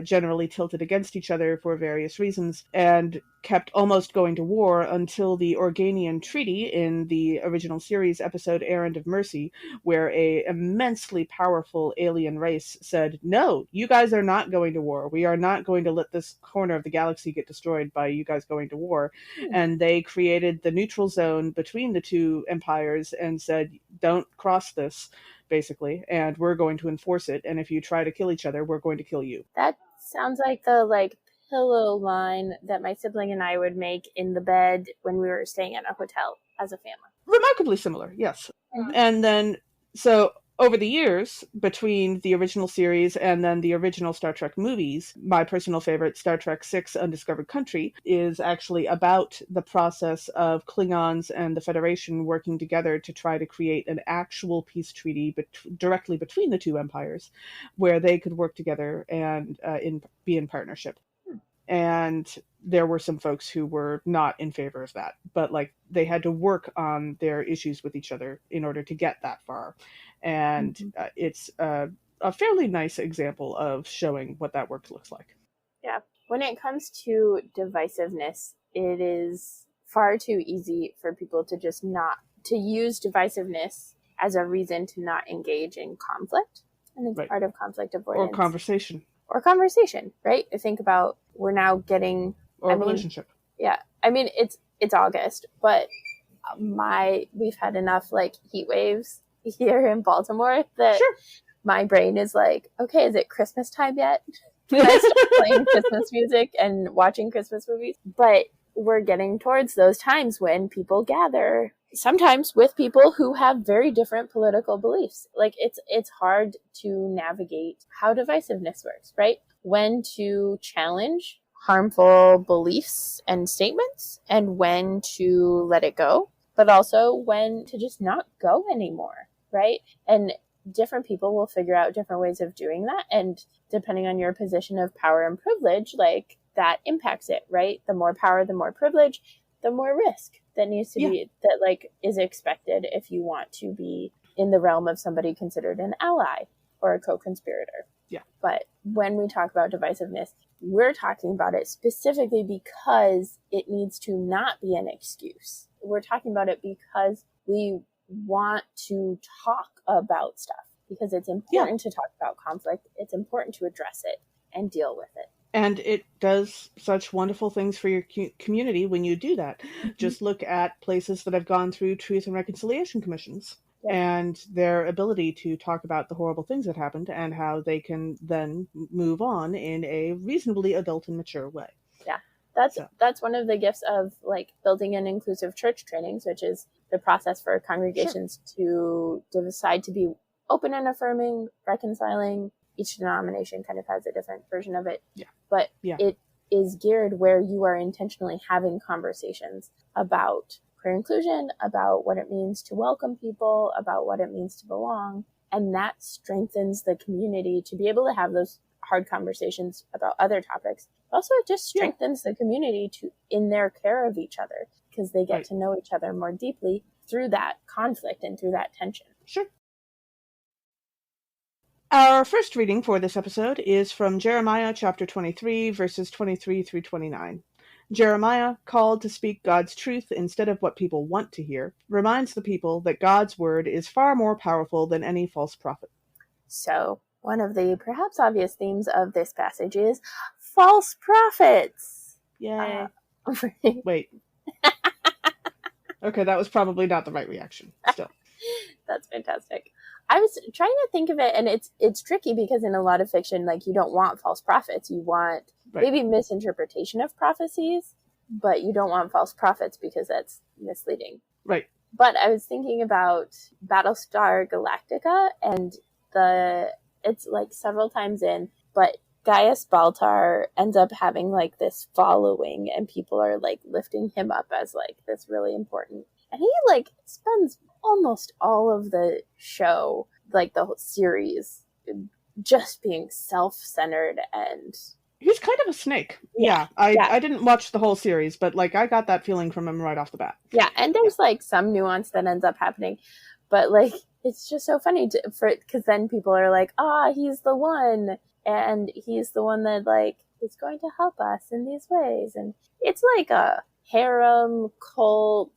generally tilted against each other for various reasons, and kept almost going to war until the Organian Treaty in the original series episode Errand of Mercy, where a immensely powerful alien race said, no, you guys are not going to war. We are not going to let this corner of the galaxy get destroyed by you guys going to war. And they created the neutral zone between the two empires and said, don't cross this, basically, and we're going to enforce it, and if you try to kill each other, we're going to kill you. That sounds like the pillow line that my sibling and I would make in the bed when we were staying at a hotel as a family. Remarkably similar, yes. Mm-hmm. And then, so over the years, between the original series and then the original Star Trek movies, my personal favorite, Star Trek VI Undiscovered Country, is actually about the process of Klingons and the Federation working together to try to create an actual peace treaty directly between the two empires, where they could work together and be in partnership. And there were some folks who were not in favor of that, but they had to work on their issues with each other in order to get that far. And it's a fairly nice example of showing what that work looks like. Yeah. When it comes to divisiveness, it is far too easy for people to just not to use divisiveness as a reason to not engage in conflict. And it's part of conflict avoidance. Or conversation, right? I think about we're now getting relationship. Yeah. I mean, it's August, but we've had enough heat waves here in Baltimore that my brain is like, okay, is it Christmas time yet? Can I start playing Christmas music and watching Christmas movies? But we're getting towards those times when people gather, sometimes with people who have very different political beliefs. Like it's hard to navigate how divisiveness works, right? When to challenge harmful beliefs and statements, and when to let it go, but also when to just not go anymore, right? And different people will figure out different ways of doing that. And depending on your position of power and privilege, like that impacts it, right? The more power, the more privilege, the more risk that needs to be, that like is expected if you want to be in the realm of somebody considered an ally or a co-conspirator. Yeah. But when we talk about divisiveness, we're talking about it specifically because it needs to not be an excuse. We're talking about it because we want to talk about stuff, because it's important to talk about conflict. It's important to address it and deal with it. And it does such wonderful things for your community when you do that. Mm-hmm. Just look at places that have gone through Truth and Reconciliation Commissions and their ability to talk about the horrible things that happened and how they can then move on in a reasonably adult and mature way. Yeah, that's one of the gifts of like building an inclusive church trainings, which is the process for congregations to decide to be open and affirming, reconciling. Each denomination kind of has a different version of it. Yeah. But it is geared where you are intentionally having conversations about queer inclusion, about what it means to welcome people, about what it means to belong. And that strengthens the community to be able to have those hard conversations about other topics. Also, it just strengthens the community in their care of each other, because they get to know each other more deeply through that conflict and through that tension. Sure. Our first reading for this episode is from Jeremiah chapter 23, verses 23 through 29. Jeremiah, called to speak God's truth instead of what people want to hear, reminds the people that God's word is far more powerful than any false prophet. So, one of the perhaps obvious themes of this passage is false prophets. Yay. Wait. Okay, that was probably not the right reaction. Still. That's fantastic. I was trying to think of it, and it's tricky because in a lot of fiction, like, you don't want false prophets. You want maybe misinterpretation of prophecies, but you don't want false prophets because that's misleading. Right. But I was thinking about Battlestar Galactica, and it's like several times in, but Gaius Baltar ends up having like this following, and people are like lifting him up as like this really important. And he like spends almost all of the show, like the whole series, just being self-centered, and he's kind of a snake. I didn't watch the whole series, but like I got that feeling from him right off the bat. Yeah, and there's like some nuance that ends up happening, but like it's just so funny because then people are like, he's the one, and he's the one that like is going to help us in these ways, and it's like a harem cult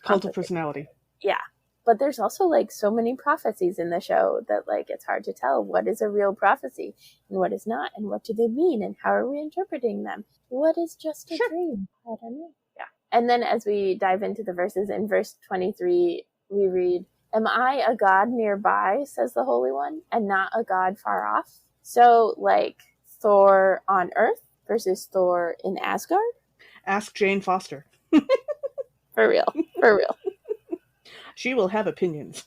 of personality. Yeah. But there's also like so many prophecies in the show that like it's hard to tell what is a real prophecy and what is not, and what do they mean, and how are we interpreting them? What is just a dream? I don't know. Yeah. And then as we dive into the verses, in verse 23, we read, "Am I a God nearby, says the Holy One, and not a God far off?" So like Thor on Earth versus Thor in Asgard. Ask Jane Foster. For real. For real. She will have opinions.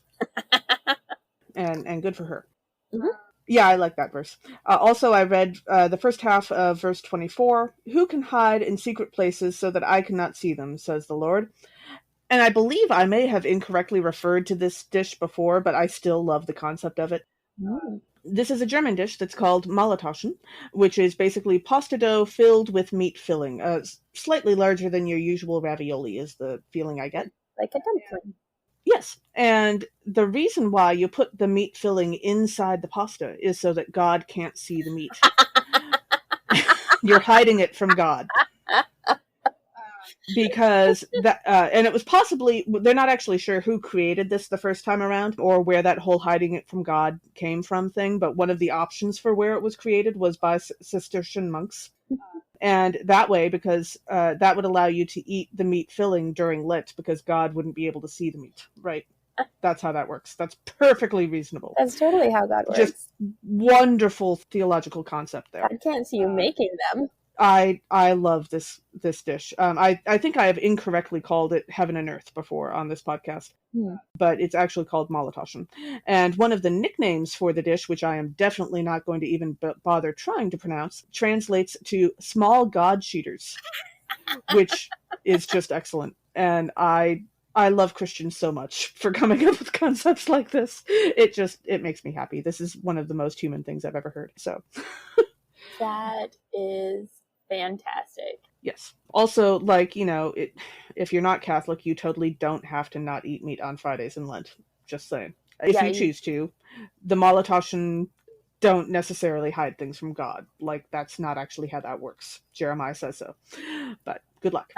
and good for her. Mm-hmm. Yeah, I like that verse. Also, I read the first half of verse 24. "Who can hide in secret places so that I cannot see them, says the Lord." And I believe I may have incorrectly referred to this dish before, but I still love the concept of it. Mm. This is a German dish that's called Malataschen, which is basically pasta dough filled with meat filling. Slightly larger than your usual ravioli is the feeling I get. Like a dumpling. Yes, and the reason why you put the meat filling inside the pasta is so that God can't see the meat. You're hiding it from God. Because that, and it was possibly, they're not actually sure who created this the first time around or where that whole hiding it from God came from thing, but one of the options for where it was created was by Cistercian monks. And that way, because that would allow you to eat the meat filling during Lent, because God wouldn't be able to see the meat. Right. That's how that works. That's perfectly reasonable. That's totally how God works. Just wonderful theological concept there. I can't see you making them. I love this dish. I think I have incorrectly called it Heaven and Earth before on this podcast, but it's actually called Malatoschen. And one of the nicknames for the dish, which I am definitely not going to even bother trying to pronounce, translates to small god cheaters, which is just excellent. And I love Christians so much for coming up with concepts like this. It makes me happy. This is one of the most human things I've ever heard. So that is fantastic. yes. Also, like, if you're not Catholic, you totally don't have to not eat meat on Fridays in Lent. Just saying. If you choose to. The Malatoschen don't necessarily hide things from God. Like, that's not actually how that works. Jeremiah says so. But good luck.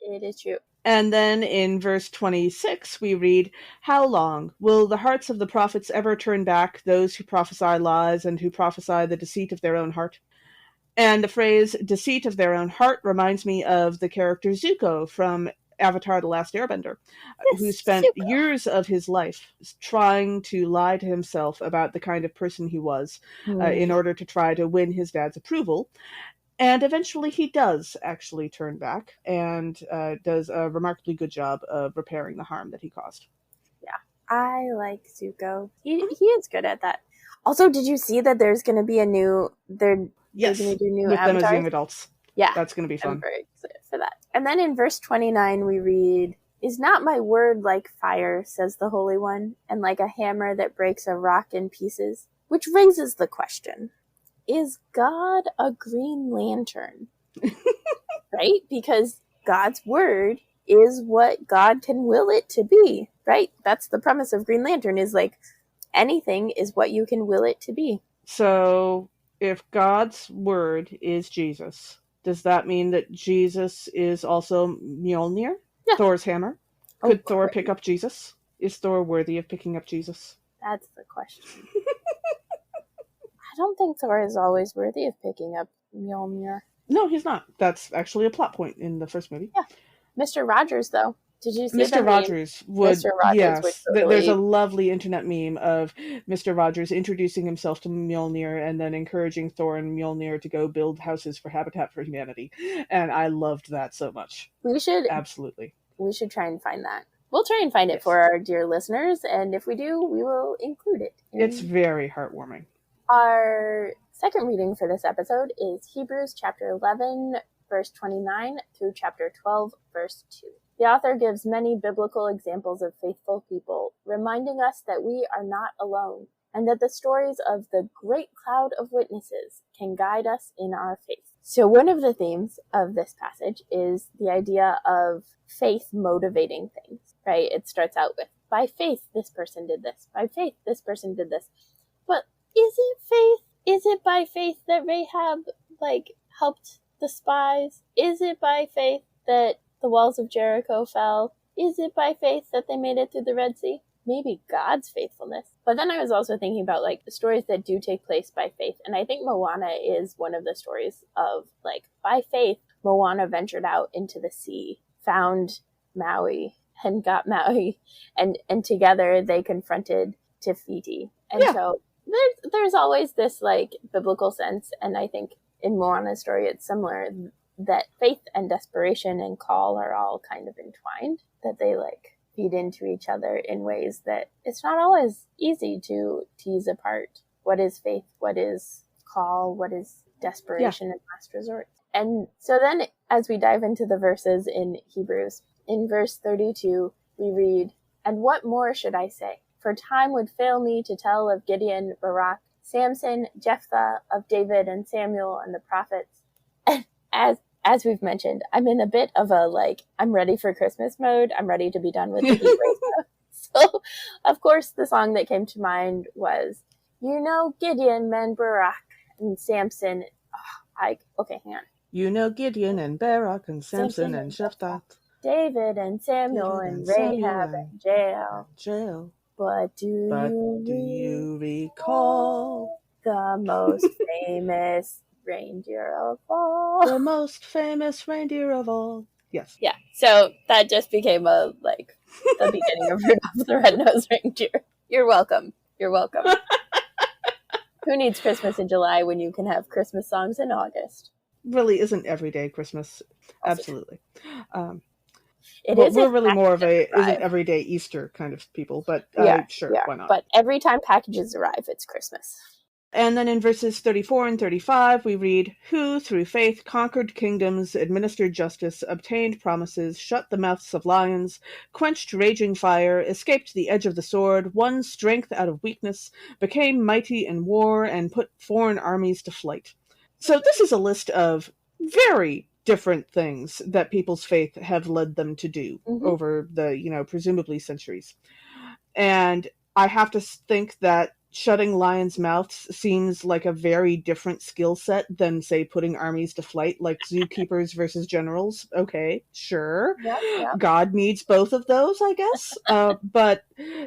It is true. And then in verse 26, we read, "How long will the hearts of the prophets ever turn back, those who prophesy lies and who prophesy the deceit of their own heart?" And the phrase "deceit of their own heart" reminds me of the character Zuko from Avatar: The Last Airbender, who spent years of his life trying to lie to himself about the kind of person he was in order to try to win his dad's approval. And eventually he does actually turn back and does a remarkably good job of repairing the harm that he caused. Yeah, I like Zuko. He is good at that. Also, did you see that there's going to be a new... Yes, going to do new with avatars? them as young adults. Yeah. That's going to be fun. I'm very excited for that. And then in verse 29 we read, "Is not my word like fire, says the Holy One, and like a hammer that breaks a rock in pieces?" Which raises the question, is God a Green Lantern? Right? Because God's word is what God can will it to be, right? That's the premise of Green Lantern, is like anything is what you can will it to be. So if God's word is Jesus, does that mean that Jesus is also Mjolnir? Yeah. Thor's hammer? Could Thor pick up Jesus? Is Thor worthy of picking up Jesus? That's the question. I don't think Thor is always worthy of picking up Mjolnir. No, he's not. That's actually a plot point in the first movie. Yeah. Mr. Rogers, though. Did you see Mr. Rogers would, Mr. Rogers yes. would totally... There's a lovely internet meme of Mr. Rogers introducing himself to Mjolnir and then encouraging Thor and Mjolnir to go build houses for Habitat for Humanity. And I loved that so much. Absolutely. We should try and find that. We'll try and find it for our dear listeners, and if we do, we will include it. It's very heartwarming. Our second reading for this episode is Hebrews chapter 11, verse 29 through chapter 12, verse 2. The author gives many biblical examples of faithful people, reminding us that we are not alone, and that the stories of the great cloud of witnesses can guide us in our faith. So one of the themes of this passage is the idea of faith motivating things, right? It starts out with, by faith, this person did this. By faith, this person did this. But is it faith? Is it by faith that Rahab, helped the spies? Is it by faith that the walls of Jericho fell? Is it by faith that they made it through the Red Sea? Maybe God's faithfulness. But then I was also thinking about the stories that do take place by faith. And I think Moana is one of the stories of by faith, Moana ventured out into the sea, found Maui, and got Maui. And together they confronted Te Fiti. And so there's always this biblical sense. And I think in Moana's story, it's similar, that faith and desperation and call are all kind of entwined, that they feed into each other in ways that it's not always easy to tease apart. What is faith? What is call? What is desperation and last resort? And so then as we dive into the verses in Hebrews, in verse 32, we read, "And what more should I say? For time would fail me to tell of Gideon, Barak, Samson, Jephthah, of David and Samuel and the prophets." And as we've mentioned, I'm in a bit of a I'm ready for Christmas mode. I'm ready to be done with the Hebrew stuff. So, of course, the song that came to mind was, Gideon, men, Barak, and Samson. Okay, hang on. Gideon and Barak and Samson and Jephthah. David and Samuel and Rahab and Jael. But do you recall the most famous reindeer of all? The most famous reindeer of all. Yes. Yeah. So that just became the beginning of Rudolph the Red-Nosed Reindeer. You're welcome. You're welcome. Who needs Christmas in July when you can have Christmas songs in August? really isn't everyday Christmas. Also true. Absolutely. Um, It well, is if we're really more of packages a isn't arrive. everyday Easter kind of people, but We sure, are. why not? But every time packages arrive, it's Christmas. And then in verses 34 and 35, we read, "Who, through faith, conquered kingdoms, administered justice, obtained promises, shut the mouths of lions, quenched raging fire, escaped the edge of the sword, won strength out of weakness, became mighty in war, and put foreign armies to flight." So this is a list of very different things that people's faith have led them to do Mm-hmm. over the, presumably centuries. And I have to think that shutting lions' mouths seems like a very different skill set than, say, putting armies to flight, like zookeepers versus generals. Okay, sure. Yep, yep. God needs both of those, I guess. But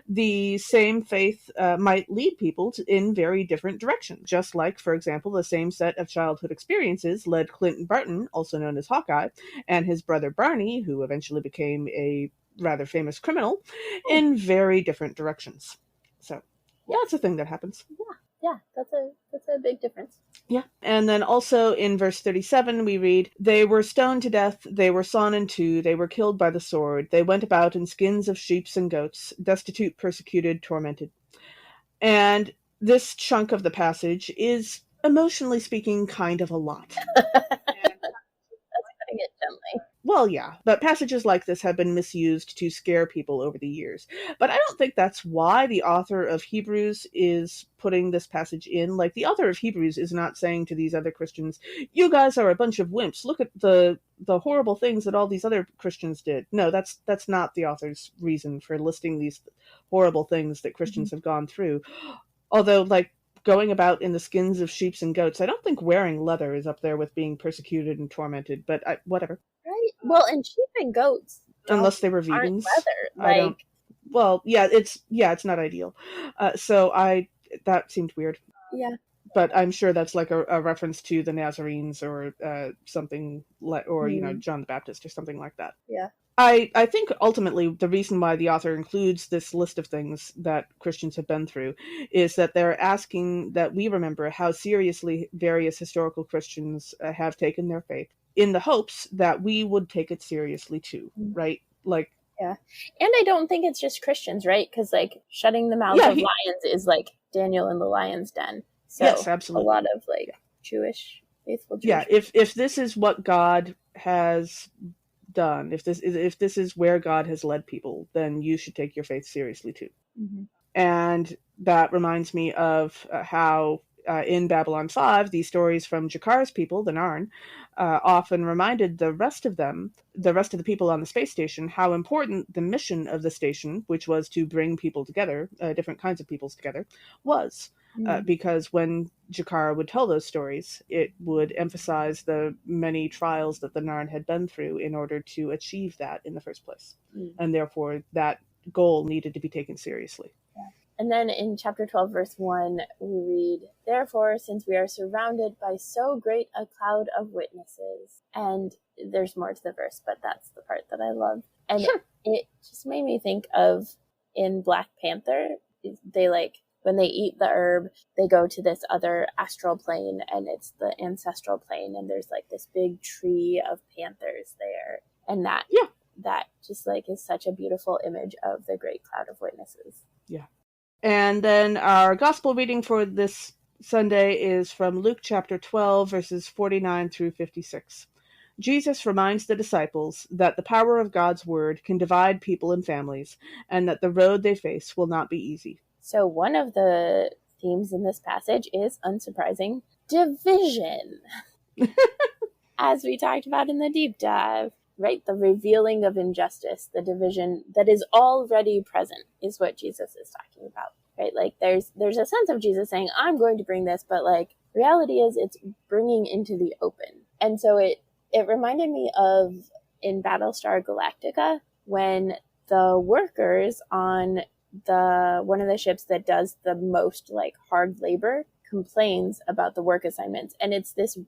the same faith might lead people in very different directions. Just like, for example, the same set of childhood experiences led Clinton Barton, also known as Hawkeye, and his brother Barney, who eventually became a rather famous criminal, in very different directions. So that's a thing that happens. Yeah, that's a big difference. Yeah. And then also in verse 37 we read, "They were stoned to death, they were sawn in two, they were killed by the sword, they went about in skins of sheep and goats, destitute, persecuted, tormented." And this chunk of the passage is, emotionally speaking, kind of a lot. That's putting it gently. Well, yeah, but passages like this have been misused to scare people over the years. But I don't think that's why the author of Hebrews is putting this passage in. Like, the author of Hebrews is not saying to these other Christians, "You guys are a bunch of wimps. Look at the horrible things that all these other Christians did." No, that's not the author's reason for listing these horrible things that Christians have gone through. Although, like, going about in the skins of sheep and goats, I don't think wearing leather is up there with being persecuted and tormented, but whatever. Right. Well, and sheep and goats Unless they were aren't vegans. leather. I don't. Well, yeah, it's not ideal. So that seemed weird. Yeah. But I'm sure that's like a reference to the Nazarenes or something like, or John the Baptist or something like that. Yeah. I think ultimately the reason why the author includes this list of things that Christians have been through is that they're asking that we remember how seriously various historical Christians have taken their faith, in the hopes that we would take it seriously too, right? Like, yeah. And I don't think it's just Christians, right? Because, like, shutting the mouths of lions is like Daniel in the lion's den. So yes, absolutely. A lot of Jewish, faithful Jewish. Yeah, if this is what God has done, if this is where God has led people, then you should take your faith seriously too. Mm-hmm. And that reminds me of how in Babylon 5, these stories from Jakar's people, the Narn, often reminded the rest of the people on the space station, how important the mission of the station, which was to bring people together, different kinds of peoples together, was. Because when Jakar would tell those stories, it would emphasize the many trials that the Narn had been through in order to achieve that in the first place. And therefore, that goal needed to be taken seriously. And then in chapter 12, verse 1, we read, "Therefore, since we are surrounded by so great a cloud of witnesses," and there's more to the verse, but that's the part that I love. And sure. It just made me think of in Black Panther, they when they eat the herb, they go to this other astral plane, and it's the ancestral plane, and there's this big tree of panthers there. And that just is such a beautiful image of the great cloud of witnesses. Yeah. And then our gospel reading for this Sunday is from Luke chapter 12, verses 49 through 56. Jesus reminds the disciples that the power of God's word can divide people and families, and that the road they face will not be easy. So one of the themes in this passage is, unsurprising, division. As we talked about in the deep dive, right? The revealing of injustice, the division that is already present is what Jesus is talking about, right? There's a sense of Jesus saying, "I'm going to bring this," but reality is it's bringing into the open. And so it reminded me of in Battlestar Galactica, when the workers on one of the ships that does the most hard labor complains about the work assignments. And it's this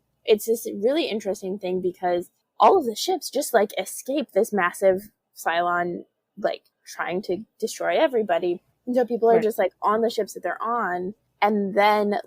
really interesting thing, because all of the ships just escape this massive Cylon trying to destroy everybody. And so people are just on the ships that they're on, and then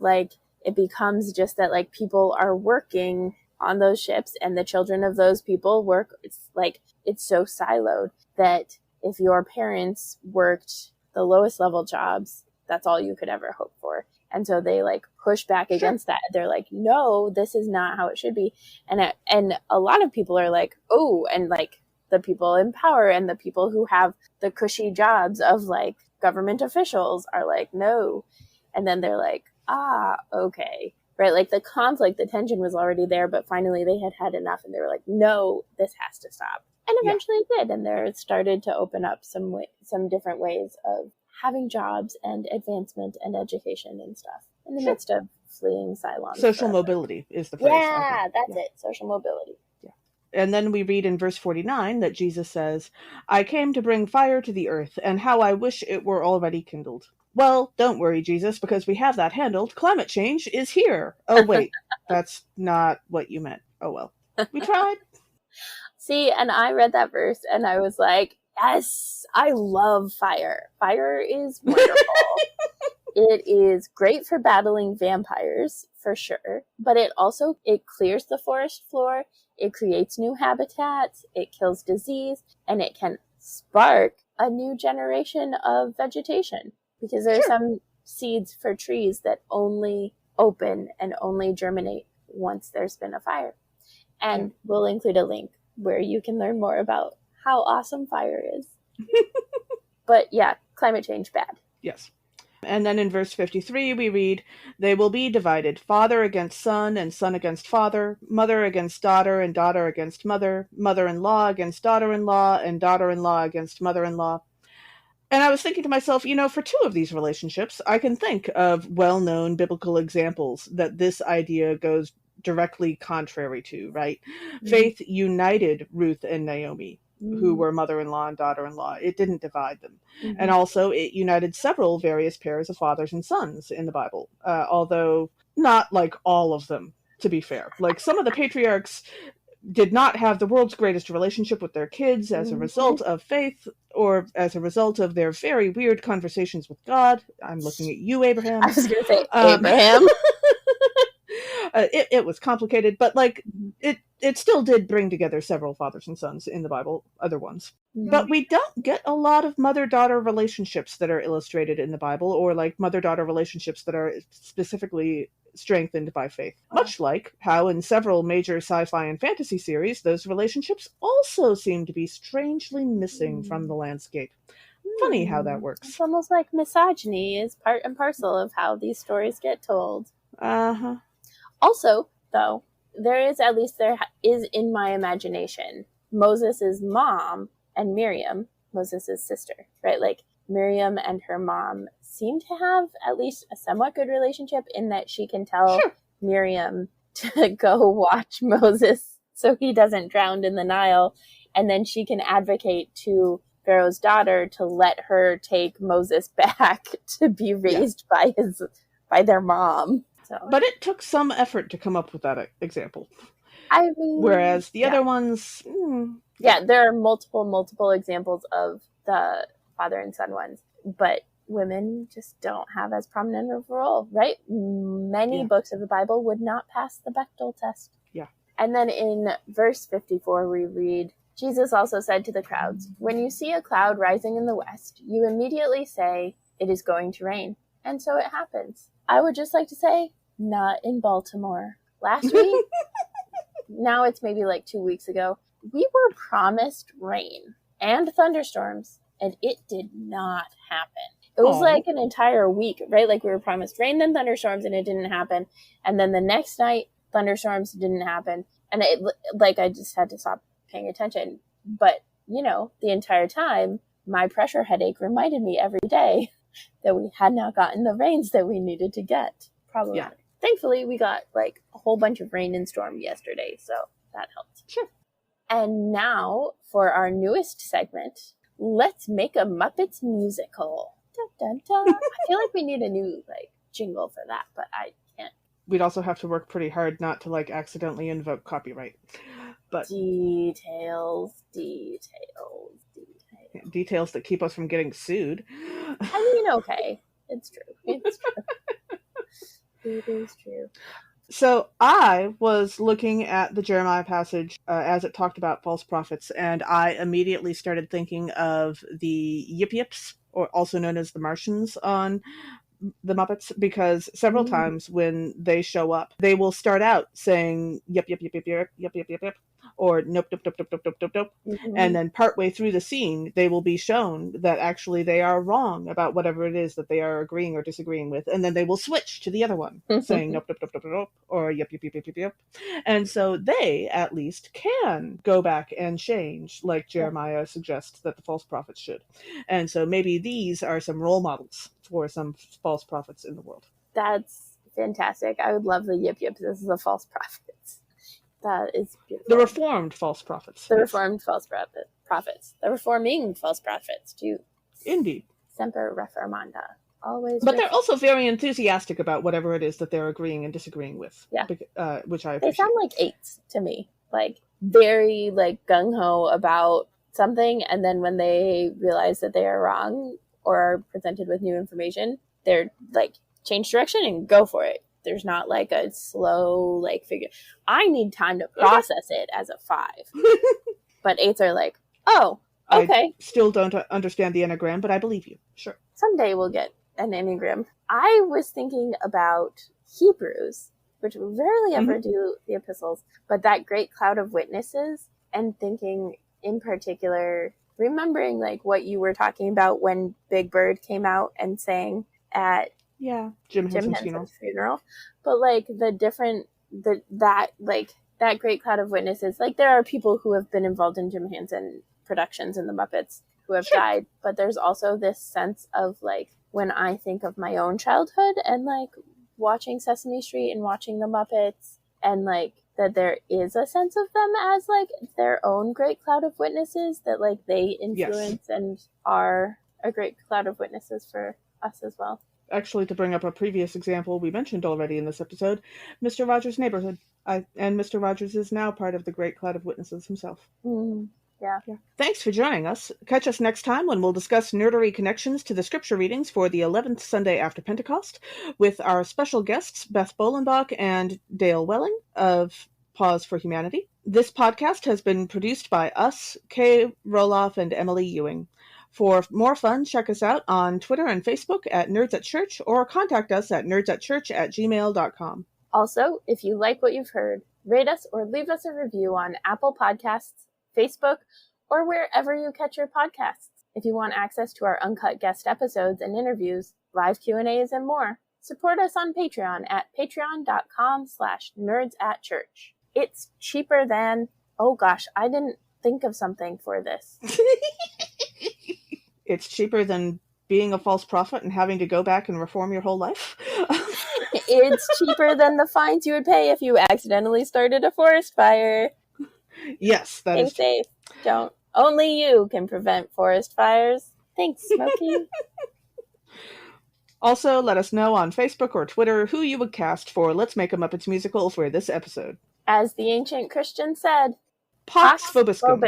it becomes just that people are working on those ships, and the children of those people work. It's so siloed that if your parents worked the lowest level jobs, that's all you could ever hope for. And so they push back against that. They're like, no, this is not how it should be. And a lot of people are like, oh, and the people in power and the people who have the cushy jobs of government officials are like, no. And then they're like, okay. Right? The conflict, the tension was already there, but finally they had enough and they were like, no, this has to stop. And eventually it did. And there started to open up some different ways of having jobs and advancement and education and stuff in the midst of fleeing Cylons. Social mobility is the phrase. Yeah, that's it. Social mobility. Yeah. And then we read in verse 49 that Jesus says, I came to bring fire to the earth, and how I wish it were already kindled. Well, don't worry, Jesus, because we have that handled. Climate change is here. Oh, wait, that's not what you meant. Oh, well, we tried. See, and I read that verse and I was like, yes, I love fire. Fire is wonderful. It is great for battling vampires, for sure. But it clears the forest floor. It creates new habitats. It kills disease. And it can spark a new generation of vegetation. Because there are some seeds for trees that only open and only germinate once there's been a fire. And we'll include a link where you can learn more about how awesome fire is. But yeah, climate change, bad. Yes. And then in verse 53, we read, they will be divided, father against son, and son against father, mother against daughter, and daughter against mother, mother-in-law against daughter-in-law, and daughter-in-law against mother-in-law. And I was thinking to myself, for two of these relationships, I can think of well-known biblical examples that this idea goes directly contrary to, right? Mm-hmm. Faith united Ruth and Naomi, who were mother-in-law and daughter-in-law. It didn't divide them. Mm-hmm. And also it united several various pairs of fathers and sons in the Bible, although not all of them, to be fair. Some of the patriarchs did not have the world's greatest relationship with their kids as a result of faith or as a result of their very weird conversations with God. I'm looking at you, Abraham. I was going to say Abraham. It was complicated, but it still did bring together several fathers and sons in the Bible, other ones. Mm-hmm. But we don't get a lot of mother-daughter relationships that are illustrated in the Bible, or mother-daughter relationships that are specifically strengthened by faith. Much like how in several major sci-fi and fantasy series, those relationships also seem to be strangely missing from the landscape. Funny how that works. It's almost like misogyny is part and parcel of how these stories get told. Uh-huh. Also, though, there is in my imagination Moses' mom and Miriam, Moses' sister, right? Miriam and her mom seem to have at least a somewhat good relationship in that she can tell Miriam to go watch Moses so he doesn't drown in the Nile. And then she can advocate to Pharaoh's daughter to let her take Moses back to be raised by their mom. So. But it took some effort to come up with that example. I mean, whereas the other ones... there are multiple examples of the father and son ones. But women just don't have as prominent of a role, right? Many books of the Bible would not pass the Bechdel test. Yeah. And then in verse 54, we read, Jesus also said to the crowds, when you see a cloud rising in the west, you immediately say, it is going to rain. And so it happens. I would just like to say, not in Baltimore. Last week, now it's maybe 2 weeks ago, we were promised rain and thunderstorms, and it did not happen. It was an entire week, right? We were promised rain and thunderstorms, and it didn't happen. And then the next night, thunderstorms didn't happen. And I just had to stop paying attention. But, the entire time, my pressure headache reminded me every day that we had not gotten the rains that we needed to get. Probably. Yeah. Thankfully, we got a whole bunch of rain and storm yesterday, so that helped. Sure. And now for our newest segment, let's make a Muppets musical. Dun, dun, dun. I feel like we need a new jingle for that, but I can't. We'd also have to work pretty hard not to accidentally invoke copyright. But details. Details that keep us from getting sued. I mean, okay. It's true. It is true. So I was looking at the Jeremiah passage as it talked about false prophets, and I immediately started thinking of the Yip Yips, or also known as the Martians on the Muppets, because several Mm. times when they show up, they will start out saying yep, yep, yep, yep, yep, yep, yep, yep, yep, or nope, nope, nope, nope, nope, nope, nope, nope. And Mhm. then partway through the scene, they will be shown that actually they are wrong about whatever it is that they are agreeing or disagreeing with. And then they will switch to the other one, saying nope, nope, nope, nope, nope, or yep, yep, yep, yep, yep, yep. And so they, at least, can go back and change, like Yeah, Jeremiah suggests that the false prophets should. And so maybe these are some role models for some false prophets in the world. that's fantastic. I would love the Yip Yips. This is the false prophets. That is The beautiful. reformed false prophets, The yes. reformed false prophets. The reforming false prophets. To Indeed. semper reformanda. Always But they're reform. also very enthusiastic about whatever it is that they're agreeing and disagreeing with, Yeah. which I They sound appreciate. like eights to me. Like very like gung ho about something, and then when they realize that they are wrong or are presented with new information, they're like change direction and go for it. There's not like a slow like figure. I need time to process it as a 5. But 8s are like, oh, okay. I still don't understand the Enneagram, but I believe you. Sure. Someday we'll get an Enneagram. I was thinking about Hebrews, which we rarely ever do the epistles, but that great cloud of witnesses, and thinking in particular, remembering like what you were talking about when Big Bird came out and sang at Jim Jim Henson's Henson's funeral, but like that great cloud of witnesses, like there are people who have been involved in Jim Henson productions and the Muppets who have died, but there's also this sense of like when I think of my own childhood and like watching Sesame Street and watching the Muppets, and like that there is a sense of them as like their own great cloud of witnesses, that like they influence and are a great cloud of witnesses for us as well. Actually, to bring up a previous example we mentioned already in this episode, Mr. Rogers' Neighborhood. And Mr. Rogers is now part of the great cloud of witnesses himself. Yeah. Thanks for joining us. Catch us next time when we'll discuss nerdery connections to the scripture readings for the 11th Sunday after Pentecost with our special guests, Beth Bolenbach and Dale Welling of Pause for Humanity. This podcast has been produced by us, Kay Rohloff and Emily Ewing. For more fun, check us out on Twitter and Facebook at Nerds at Church, or contact us at nerdsatschurch@gmail.com. Also, if you like what you've heard, rate us or leave us a review on Apple Podcasts, Facebook, or wherever you catch your podcasts. If you want access to our uncut guest episodes and interviews, live Q&As, and more, support us on Patreon at patreon.com/nerdsatchurch. It's cheaper than, oh gosh, I didn't think of something for this. It's cheaper than being a false prophet and having to go back and reform your whole life. It's cheaper than the fines you would pay if you accidentally started a forest fire. Yes, that is true. Stay safe. Don't. Only you can prevent forest fires. Thanks, Smokey. Also, let us know on Facebook or Twitter who you would cast for Let's Make a Muppets musical for this episode. As the ancient Christian said, Pax Vobiscum.